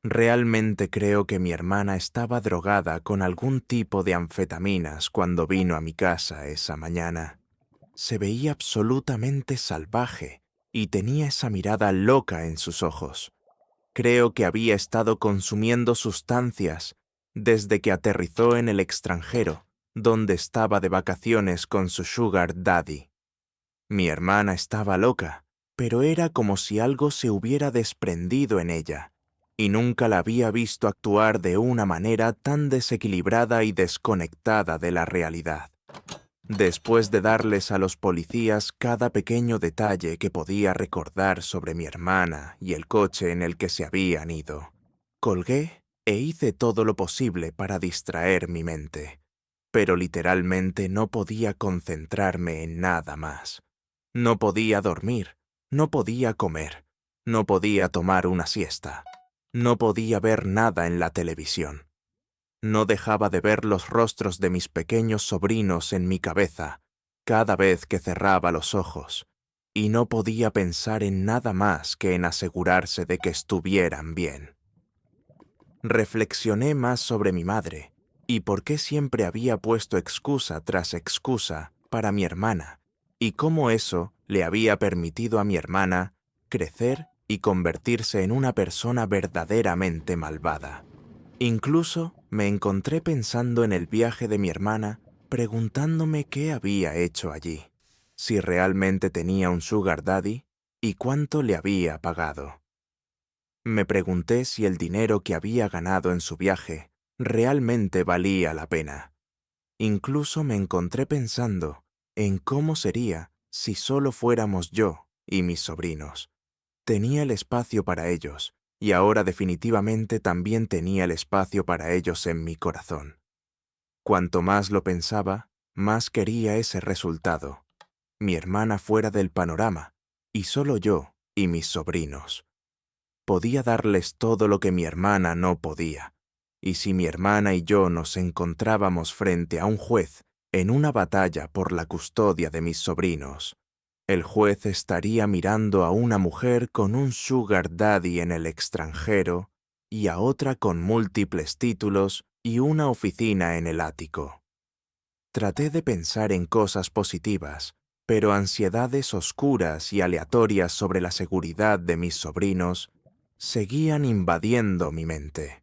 Realmente creo que mi hermana estaba drogada con algún tipo de anfetaminas cuando vino a mi casa esa mañana. Se veía absolutamente salvaje y tenía esa mirada loca en sus ojos. Creo que había estado consumiendo sustancias desde que aterrizó en el extranjero, donde estaba de vacaciones con su sugar daddy. Mi hermana estaba loca, pero era como si algo se hubiera desprendido en ella, y nunca la había visto actuar de una manera tan desequilibrada y desconectada de la realidad. Después de darles a los policías cada pequeño detalle que podía recordar sobre mi hermana y el coche en el que se habían ido, colgué e hice todo lo posible para distraer mi mente, pero literalmente no podía concentrarme en nada más. No podía dormir, no podía comer, no podía tomar una siesta, no podía ver nada en la televisión. No dejaba de ver los rostros de mis pequeños sobrinos en mi cabeza cada vez que cerraba los ojos, y no podía pensar en nada más que en asegurarse de que estuvieran bien. Reflexioné más sobre mi madre y por qué siempre había puesto excusa tras excusa para mi hermana, y cómo eso le había permitido a mi hermana crecer y convertirse en una persona verdaderamente malvada. Incluso me encontré pensando en el viaje de mi hermana, preguntándome qué había hecho allí, si realmente tenía un sugar daddy y cuánto le había pagado. Me pregunté si el dinero que había ganado en su viaje realmente valía la pena. Incluso me encontré pensando en cómo sería si solo fuéramos yo y mis sobrinos. Tenía el espacio para ellos, y ahora definitivamente también tenía el espacio para ellos en mi corazón. Cuanto más lo pensaba, más quería ese resultado. Mi hermana fuera del panorama, y solo yo y mis sobrinos. Podía darles todo lo que mi hermana no podía, y si mi hermana y yo nos encontrábamos frente a un juez en una batalla por la custodia de mis sobrinos, el juez estaría mirando a una mujer con un sugar daddy en el extranjero y a otra con múltiples títulos y una oficina en el ático. Traté de pensar en cosas positivas, pero ansiedades oscuras y aleatorias sobre la seguridad de mis sobrinos seguían invadiendo mi mente.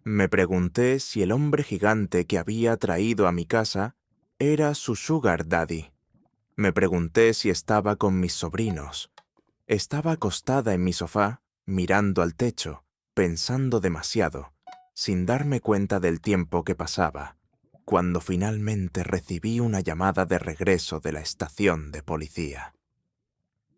Me pregunté si el hombre gigante que había traído a mi casa era su sugar daddy. Me pregunté si estaba con mis sobrinos. Estaba acostada en mi sofá, mirando al techo, pensando demasiado, sin darme cuenta del tiempo que pasaba, cuando finalmente recibí una llamada de regreso de la estación de policía.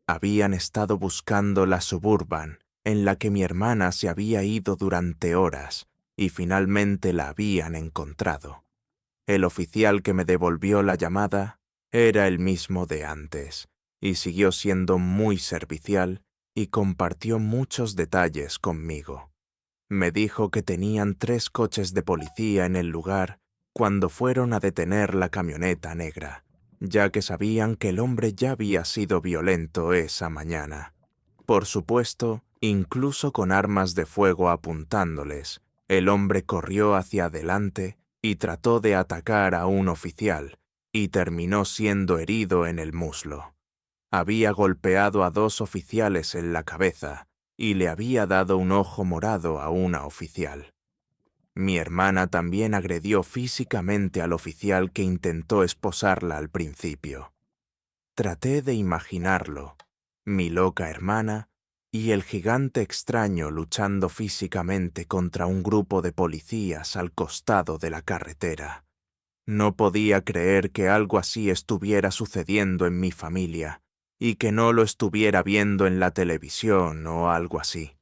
Habían estado buscando la Suburban, en la que mi hermana se había ido durante horas, y finalmente la habían encontrado. El oficial que me devolvió la llamada era el mismo de antes, y siguió siendo muy servicial y compartió muchos detalles conmigo. Me dijo que tenían 3 coches de policía en el lugar cuando fueron a detener la camioneta negra, ya que sabían que el hombre ya había sido violento esa mañana. Por supuesto, incluso con armas de fuego apuntándoles, el hombre corrió hacia adelante y trató de atacar a un oficial, y terminó siendo herido en el muslo. Había golpeado a 2 oficiales en la cabeza, y le había dado un ojo morado a una oficial. Mi hermana también agredió físicamente al oficial que intentó esposarla al principio. Traté de imaginarlo, mi loca hermana y el gigante extraño luchando físicamente contra un grupo de policías al costado de la carretera. No podía creer que algo así estuviera sucediendo en mi familia y que no lo estuviera viendo en la televisión o algo así.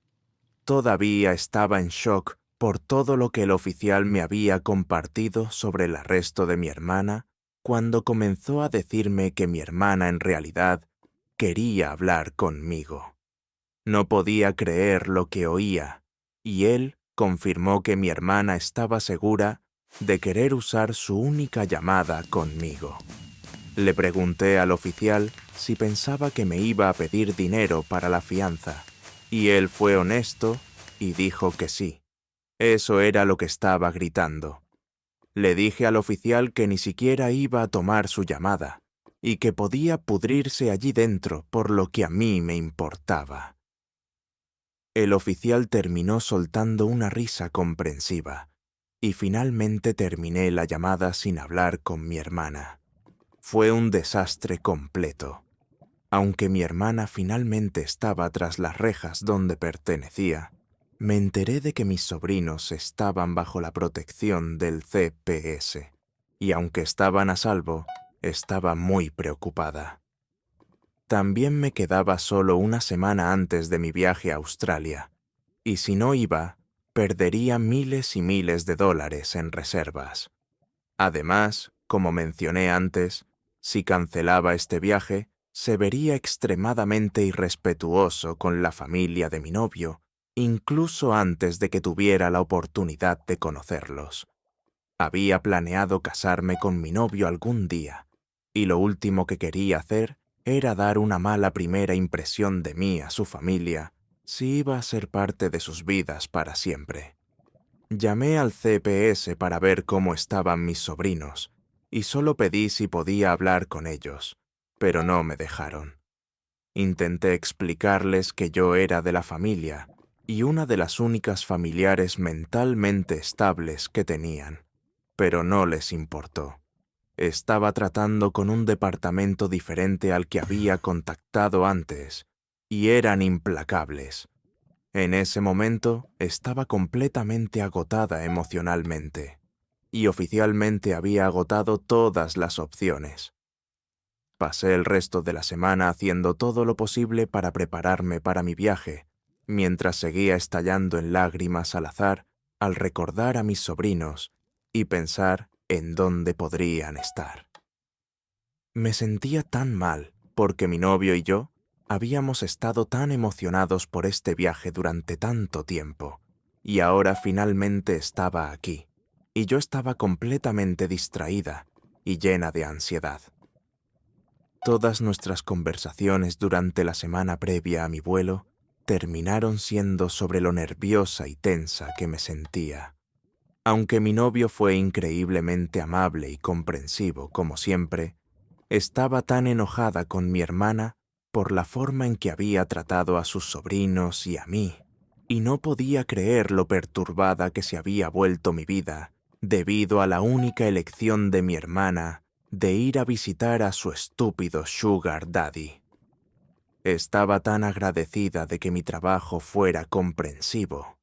Todavía estaba en shock por todo lo que el oficial me había compartido sobre el arresto de mi hermana cuando comenzó a decirme que mi hermana en realidad quería hablar conmigo. No podía creer lo que oía, y él confirmó que mi hermana estaba segura de querer usar su única llamada conmigo. Le pregunté al oficial si pensaba que me iba a pedir dinero para la fianza, y él fue honesto y dijo que sí. Eso era lo que estaba gritando. Le dije al oficial que ni siquiera iba a tomar su llamada, y que podía pudrirse allí dentro por lo que a mí me importaba. El oficial terminó soltando una risa comprensiva, y finalmente terminé la llamada sin hablar con mi hermana. Fue un desastre completo. Aunque mi hermana finalmente estaba tras las rejas donde pertenecía, me enteré de que mis sobrinos estaban bajo la protección del CPS, y aunque estaban a salvo, estaba muy preocupada. También me quedaba solo una semana antes de mi viaje a Australia, y si no iba, perdería miles y miles de dólares en reservas. Además, como mencioné antes, si cancelaba este viaje, se vería extremadamente irrespetuoso con la familia de mi novio, incluso antes de que tuviera la oportunidad de conocerlos. Había planeado casarme con mi novio algún día, y lo último que quería hacer era dar una mala primera impresión de mí a su familia, si iba a ser parte de sus vidas para siempre. Llamé al CPS para ver cómo estaban mis sobrinos, y solo pedí si podía hablar con ellos, pero no me dejaron. Intenté explicarles que yo era de la familia y una de las únicas familiares mentalmente estables que tenían, pero no les importó. Estaba tratando con un departamento diferente al que había contactado antes, y eran implacables. En ese momento estaba completamente agotada emocionalmente, y oficialmente había agotado todas las opciones. Pasé el resto de la semana haciendo todo lo posible para prepararme para mi viaje, mientras seguía estallando en lágrimas al azar al recordar a mis sobrinos y pensar en dónde podrían estar. Me sentía tan mal porque mi novio y yo habíamos estado tan emocionados por este viaje durante tanto tiempo, y ahora finalmente estaba aquí, y yo estaba completamente distraída y llena de ansiedad. Todas nuestras conversaciones durante la semana previa a mi vuelo terminaron siendo sobre lo nerviosa y tensa que me sentía. Aunque mi novio fue increíblemente amable y comprensivo como siempre, estaba tan enojada con mi hermana por la forma en que había tratado a sus sobrinos y a mí, y no podía creer lo perturbada que se había vuelto mi vida debido a la única elección de mi hermana de ir a visitar a su estúpido Sugar Daddy. Estaba tan agradecida de que mi trabajo fuera comprensivo,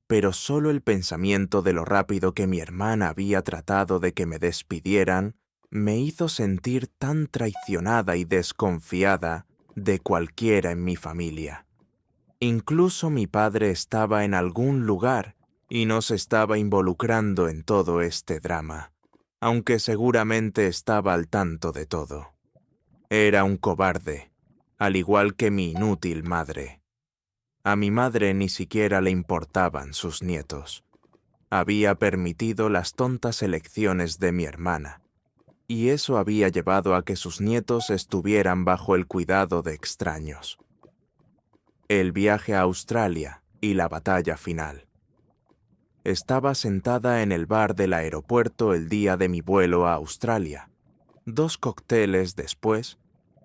pero solo el pensamiento de lo rápido que mi hermana había tratado de que me despidieran me hizo sentir tan traicionada y desconfiada de cualquiera en mi familia. Incluso mi padre estaba en algún lugar y no se estaba involucrando en todo este drama, aunque seguramente estaba al tanto de todo. Era un cobarde, al igual que mi inútil madre. A mi madre ni siquiera le importaban sus nietos. Había permitido las tontas elecciones de mi hermana, y eso había llevado a que sus nietos estuvieran bajo el cuidado de extraños. El viaje a Australia y la batalla final. Estaba sentada en el bar del aeropuerto el día de mi vuelo a Australia, 2 cócteles después,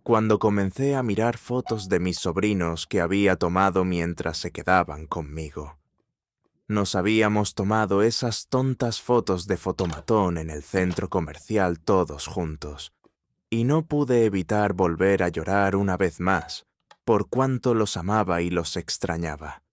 cuando comencé a mirar fotos de mis sobrinos que había tomado mientras se quedaban conmigo. Nos habíamos tomado esas tontas fotos de fotomatón en el centro comercial todos juntos, y no pude evitar volver a llorar una vez más, por cuánto los amaba y los extrañaba.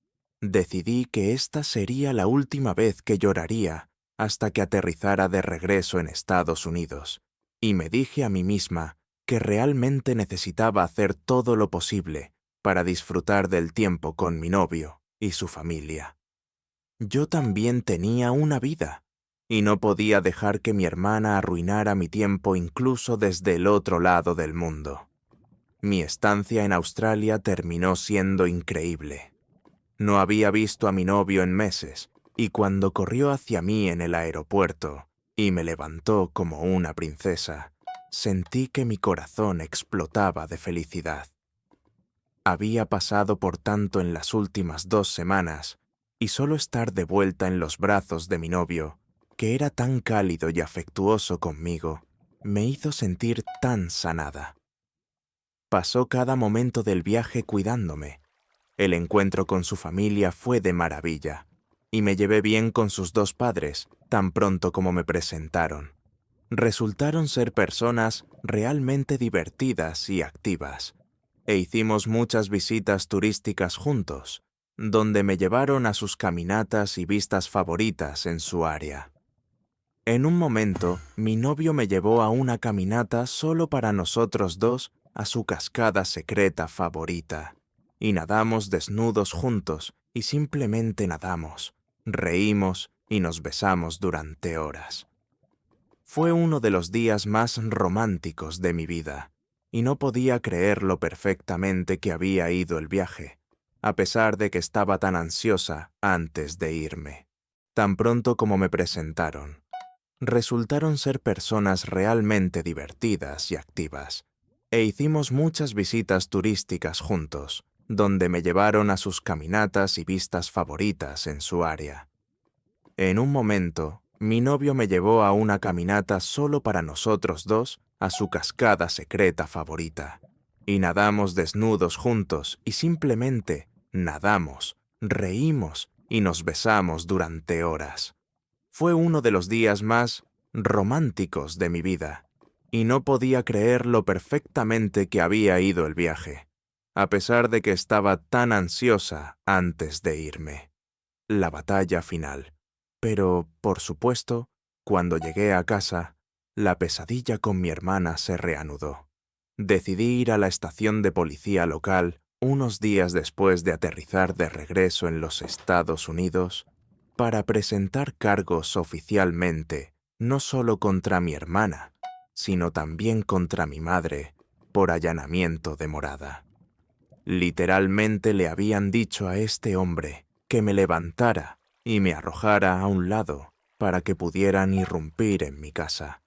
Decidí que esta sería la última vez que lloraría hasta que aterrizara de regreso en Estados Unidos, y me dije a mí misma que realmente necesitaba hacer todo lo posible para disfrutar del tiempo con mi novio y su familia. Yo también tenía una vida, y no podía dejar que mi hermana arruinara mi tiempo incluso desde el otro lado del mundo. Mi estancia en Australia terminó siendo increíble. No había visto a mi novio en meses, y cuando corrió hacia mí en el aeropuerto y me levantó como una princesa, sentí que mi corazón explotaba de felicidad. Había pasado por tanto en las últimas 2 semanas, y solo estar de vuelta en los brazos de mi novio, que era tan cálido y afectuoso conmigo, me hizo sentir tan sanada. Pasó cada momento del viaje cuidándome. El encuentro con su familia fue de maravilla, y me llevé bien con sus 2 padres, tan pronto como me presentaron. Resultaron ser personas realmente divertidas y activas, e hicimos muchas visitas turísticas juntos, donde me llevaron a sus caminatas y vistas favoritas en su área. En un momento, mi novio me llevó a una caminata solo para nosotros dos a su cascada secreta favorita, y nadamos desnudos juntos y simplemente nadamos, reímos y nos besamos durante horas. Fue uno de los días más románticos de mi vida, y no podía creer lo perfectamente que había ido el viaje, a pesar de que estaba tan ansiosa antes de irme. Tan pronto como me presentaron, resultaron ser personas realmente divertidas y activas, e hicimos muchas visitas turísticas juntos, donde me llevaron a sus caminatas y vistas favoritas en su área. En un momento, mi novio me llevó a una caminata solo para nosotros dos a su cascada secreta favorita, y nadamos desnudos juntos y simplemente nadamos, reímos y nos besamos durante horas. Fue uno de los días más románticos de mi vida, y no podía creer lo perfectamente que había ido el viaje, a pesar de que estaba tan ansiosa antes de irme. La batalla final. Pero, por supuesto, cuando llegué a casa, la pesadilla con mi hermana se reanudó. Decidí ir a la estación de policía local unos días después de aterrizar de regreso en los Estados Unidos para presentar cargos oficialmente, no solo contra mi hermana, sino también contra mi madre, por allanamiento de morada. Literalmente le habían dicho a este hombre que me levantara y me arrojara a un lado para que pudieran irrumpir en mi casa,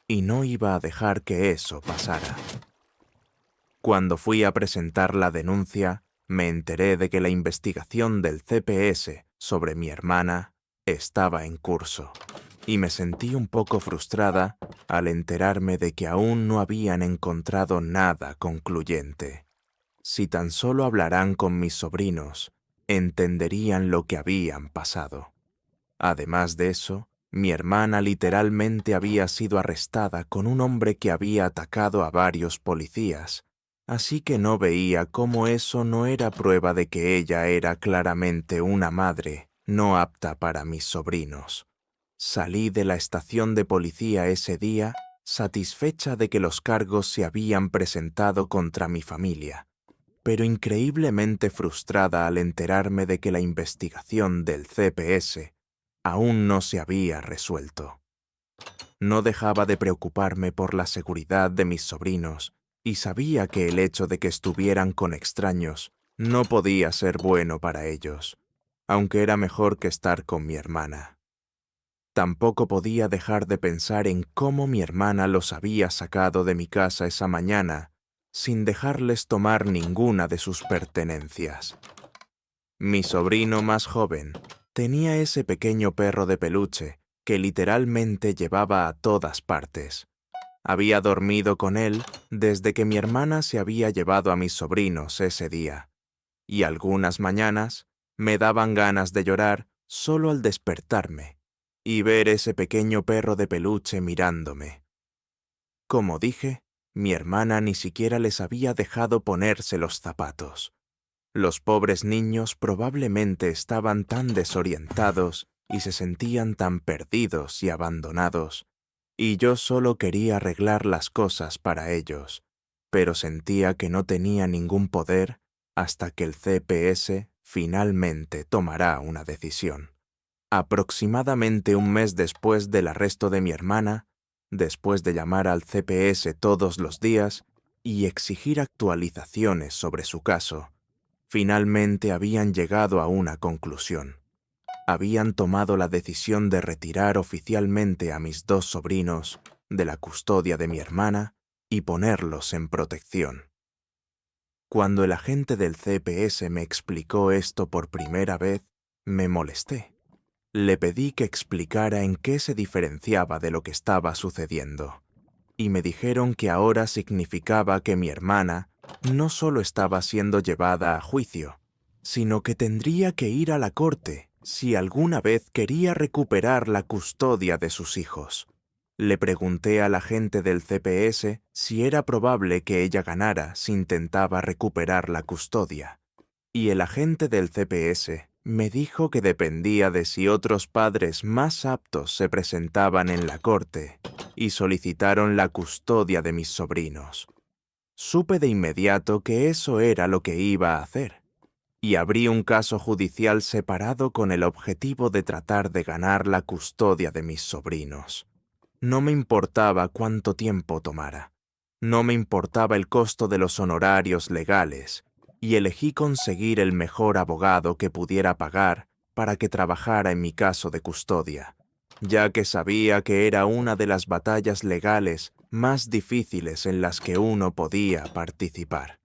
y no iba a dejar que eso pasara. Cuando fui a presentar la denuncia, me enteré de que la investigación del CPS sobre mi hermana estaba en curso, y me sentí un poco frustrada al enterarme de que aún no habían encontrado nada concluyente. Si tan solo hablaran con mis sobrinos, entenderían lo que habían pasado. Además de eso, mi hermana literalmente había sido arrestada con un hombre que había atacado a varios policías, así que no veía cómo eso no era prueba de que ella era claramente una madre no apta para mis sobrinos. Salí de la estación de policía ese día satisfecha de que los cargos se habían presentado contra mi familia, pero increíblemente frustrada al enterarme de que la investigación del CPS aún no se había resuelto. No dejaba de preocuparme por la seguridad de mis sobrinos y sabía que el hecho de que estuvieran con extraños no podía ser bueno para ellos, aunque era mejor que estar con mi hermana. Tampoco podía dejar de pensar en cómo mi hermana los había sacado de mi casa esa mañana sin dejarles tomar ninguna de sus pertenencias. Mi sobrino más joven tenía ese pequeño perro de peluche que literalmente llevaba a todas partes. Había dormido con él desde que mi hermana se había llevado a mis sobrinos ese día, y algunas mañanas me daban ganas de llorar solo al despertarme y ver ese pequeño perro de peluche mirándome. Como dije, mi hermana ni siquiera les había dejado ponerse los zapatos. Los pobres niños probablemente estaban tan desorientados y se sentían tan perdidos y abandonados, y yo solo quería arreglar las cosas para ellos, pero sentía que no tenía ningún poder hasta que el CPS finalmente tomará una decisión. Aproximadamente un mes después del arresto de mi hermana, después de llamar al CPS todos los días y exigir actualizaciones sobre su caso, finalmente habían llegado a una conclusión. Habían tomado la decisión de retirar oficialmente a mis dos sobrinos de la custodia de mi hermana y ponerlos en protección. Cuando el agente del CPS me explicó esto por primera vez, me molesté. Le pedí que explicara en qué se diferenciaba de lo que estaba sucediendo, y me dijeron que ahora significaba que mi hermana no solo estaba siendo llevada a juicio, sino que tendría que ir a la corte si alguna vez quería recuperar la custodia de sus hijos. Le pregunté al agente del CPS si era probable que ella ganara si intentaba recuperar la custodia, y el agente del CPS me dijo que dependía de si otros padres más aptos se presentaban en la corte y solicitaron la custodia de mis sobrinos. Supe de inmediato que eso era lo que iba a hacer, y abrí un caso judicial separado con el objetivo de tratar de ganar la custodia de mis sobrinos. No me importaba cuánto tiempo tomara. No me importaba el costo de los honorarios legales, y elegí conseguir el mejor abogado que pudiera pagar para que trabajara en mi caso de custodia, ya que sabía que era una de las batallas legales más difíciles en las que uno podía participar.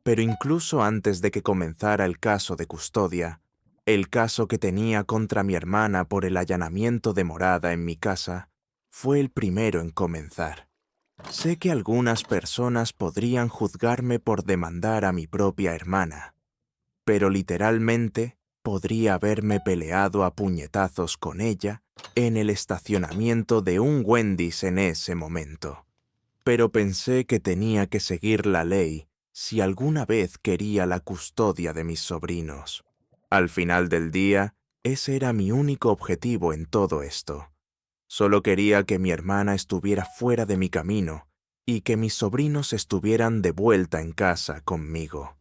Pero incluso antes de que comenzara el caso de custodia, el caso que tenía contra mi hermana por el allanamiento de morada en mi casa, fue el primero en comenzar. Sé que algunas personas podrían juzgarme por demandar a mi propia hermana, pero literalmente podría haberme peleado a puñetazos con ella en el estacionamiento de un Wendy's en ese momento. Pero pensé que tenía que seguir la ley si alguna vez quería la custodia de mis sobrinos. Al final del día, ese era mi único objetivo en todo esto. Solo quería que mi hermana estuviera fuera de mi camino y que mis sobrinos estuvieran de vuelta en casa conmigo.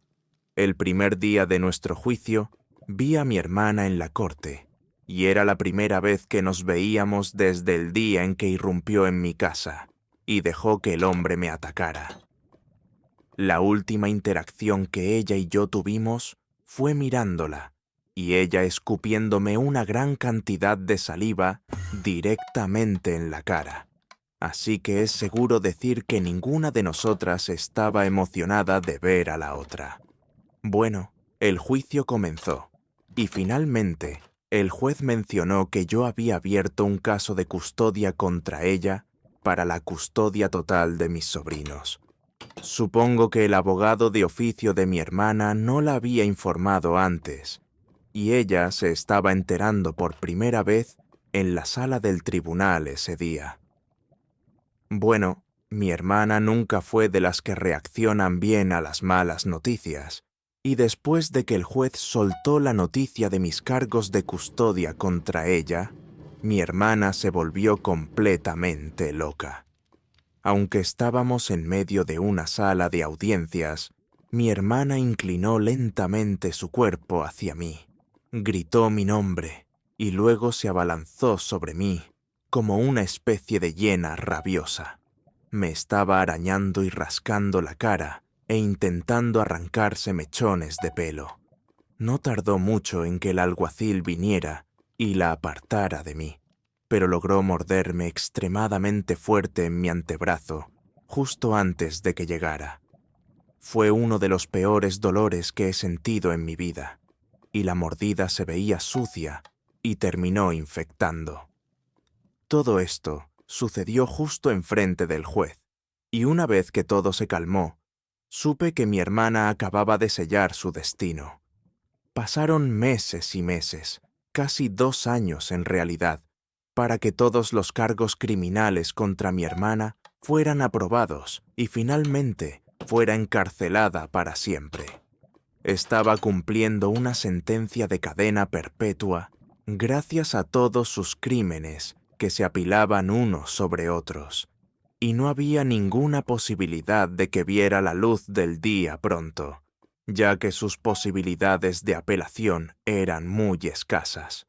El primer día de nuestro juicio, vi a mi hermana en la corte, y era la primera vez que nos veíamos desde el día en que irrumpió en mi casa y dejó que el hombre me atacara. La última interacción que ella y yo tuvimos fue mirándola, y ella escupiéndome una gran cantidad de saliva directamente en la cara. Así que es seguro decir que ninguna de nosotras estaba emocionada de ver a la otra. Bueno, el juicio comenzó, y finalmente el juez mencionó que yo había abierto un caso de custodia contra ella para la custodia total de mis sobrinos. Supongo que el abogado de oficio de mi hermana no la había informado antes, y ella se estaba enterando por primera vez en la sala del tribunal ese día. Bueno, mi hermana nunca fue de las que reaccionan bien a las malas noticias, y después de que el juez soltó la noticia de mis cargos de custodia contra ella, mi hermana se volvió completamente loca. Aunque estábamos en medio de una sala de audiencias, mi hermana inclinó lentamente su cuerpo hacia mí, gritó mi nombre y luego se abalanzó sobre mí como una especie de hiena rabiosa. Me estaba arañando y rascando la cara e intentando arrancarse mechones de pelo. No tardó mucho en que el alguacil viniera y la apartara de mí, pero logró morderme extremadamente fuerte en mi antebrazo justo antes de que llegara. Fue uno de los peores dolores que he sentido en mi vida, y la mordida se veía sucia y terminó infectando. Todo esto sucedió justo enfrente del juez, y una vez que todo se calmó, supe que mi hermana acababa de sellar su destino. Pasaron meses y meses, casi 2 años en realidad, para que todos los cargos criminales contra mi hermana fueran aprobados y finalmente fuera encarcelada para siempre. Estaba cumpliendo una sentencia de cadena perpetua gracias a todos sus crímenes que se apilaban unos sobre otros, y no había ninguna posibilidad de que viera la luz del día pronto, ya que sus posibilidades de apelación eran muy escasas.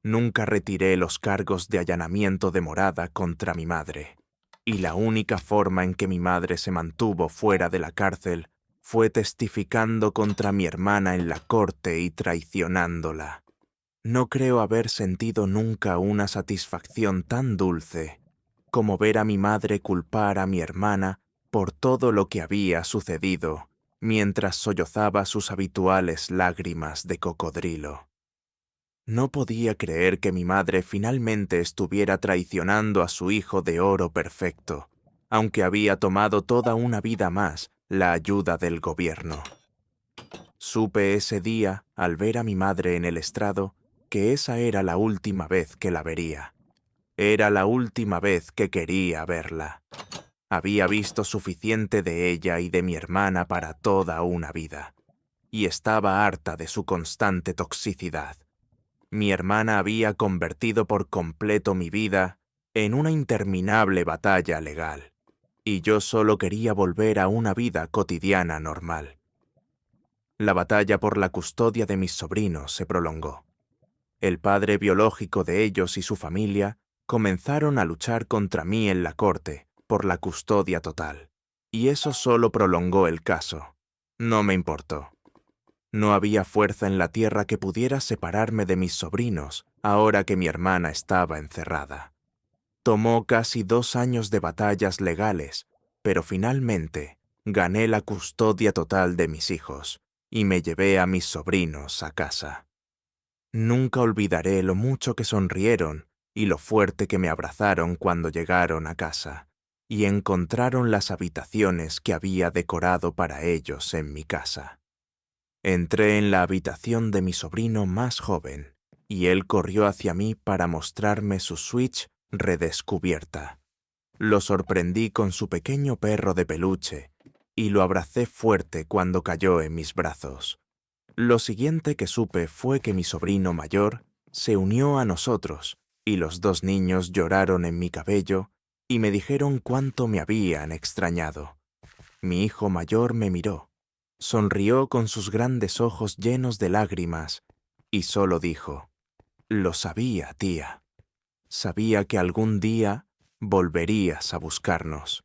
Nunca retiré los cargos de allanamiento de morada contra mi madre, y la única forma en que mi madre se mantuvo fuera de la cárcel fue testificando contra mi hermana en la corte y traicionándola. No creo haber sentido nunca una satisfacción tan dulce como ver a mi madre culpar a mi hermana por todo lo que había sucedido, mientras sollozaba sus habituales lágrimas de cocodrilo. No podía creer que mi madre finalmente estuviera traicionando a su hijo de oro perfecto, aunque había tomado toda una vida más la ayuda del gobierno. Supe ese día, al ver a mi madre en el estrado, que esa era la última vez que la vería. Era la última vez que quería verla. Había visto suficiente de ella y de mi hermana para toda una vida. y estaba harta de su constante toxicidad. Mi hermana había convertido por completo mi vida en una interminable batalla legal, y yo solo quería volver a una vida cotidiana normal. La batalla por la custodia de mis sobrinos se prolongó. El padre biológico de ellos y su familia comenzaron a luchar contra mí en la corte por la custodia total, y eso solo prolongó el caso. No me importó. No había fuerza en la tierra que pudiera separarme de mis sobrinos ahora que mi hermana estaba encerrada. Tomó casi 2 años de batallas legales, pero finalmente gané la custodia total de mis hijos y me llevé a mis sobrinos a casa. Nunca olvidaré lo mucho que sonrieron y lo fuerte que me abrazaron cuando llegaron a casa y encontraron las habitaciones que había decorado para ellos en mi casa. Entré en la habitación de mi sobrino más joven y él corrió hacia mí para mostrarme su Switch redescubierta. Lo sorprendí con su pequeño perro de peluche y lo abracé fuerte cuando cayó en mis brazos. Lo siguiente que supe fue que mi sobrino mayor se unió a nosotros y los 2 niños lloraron en mi cabello y me dijeron cuánto me habían extrañado. Mi hijo mayor me miró, sonrió con sus grandes ojos llenos de lágrimas y solo dijo: «Lo sabía, tía. Sabía que algún día volverías a buscarnos».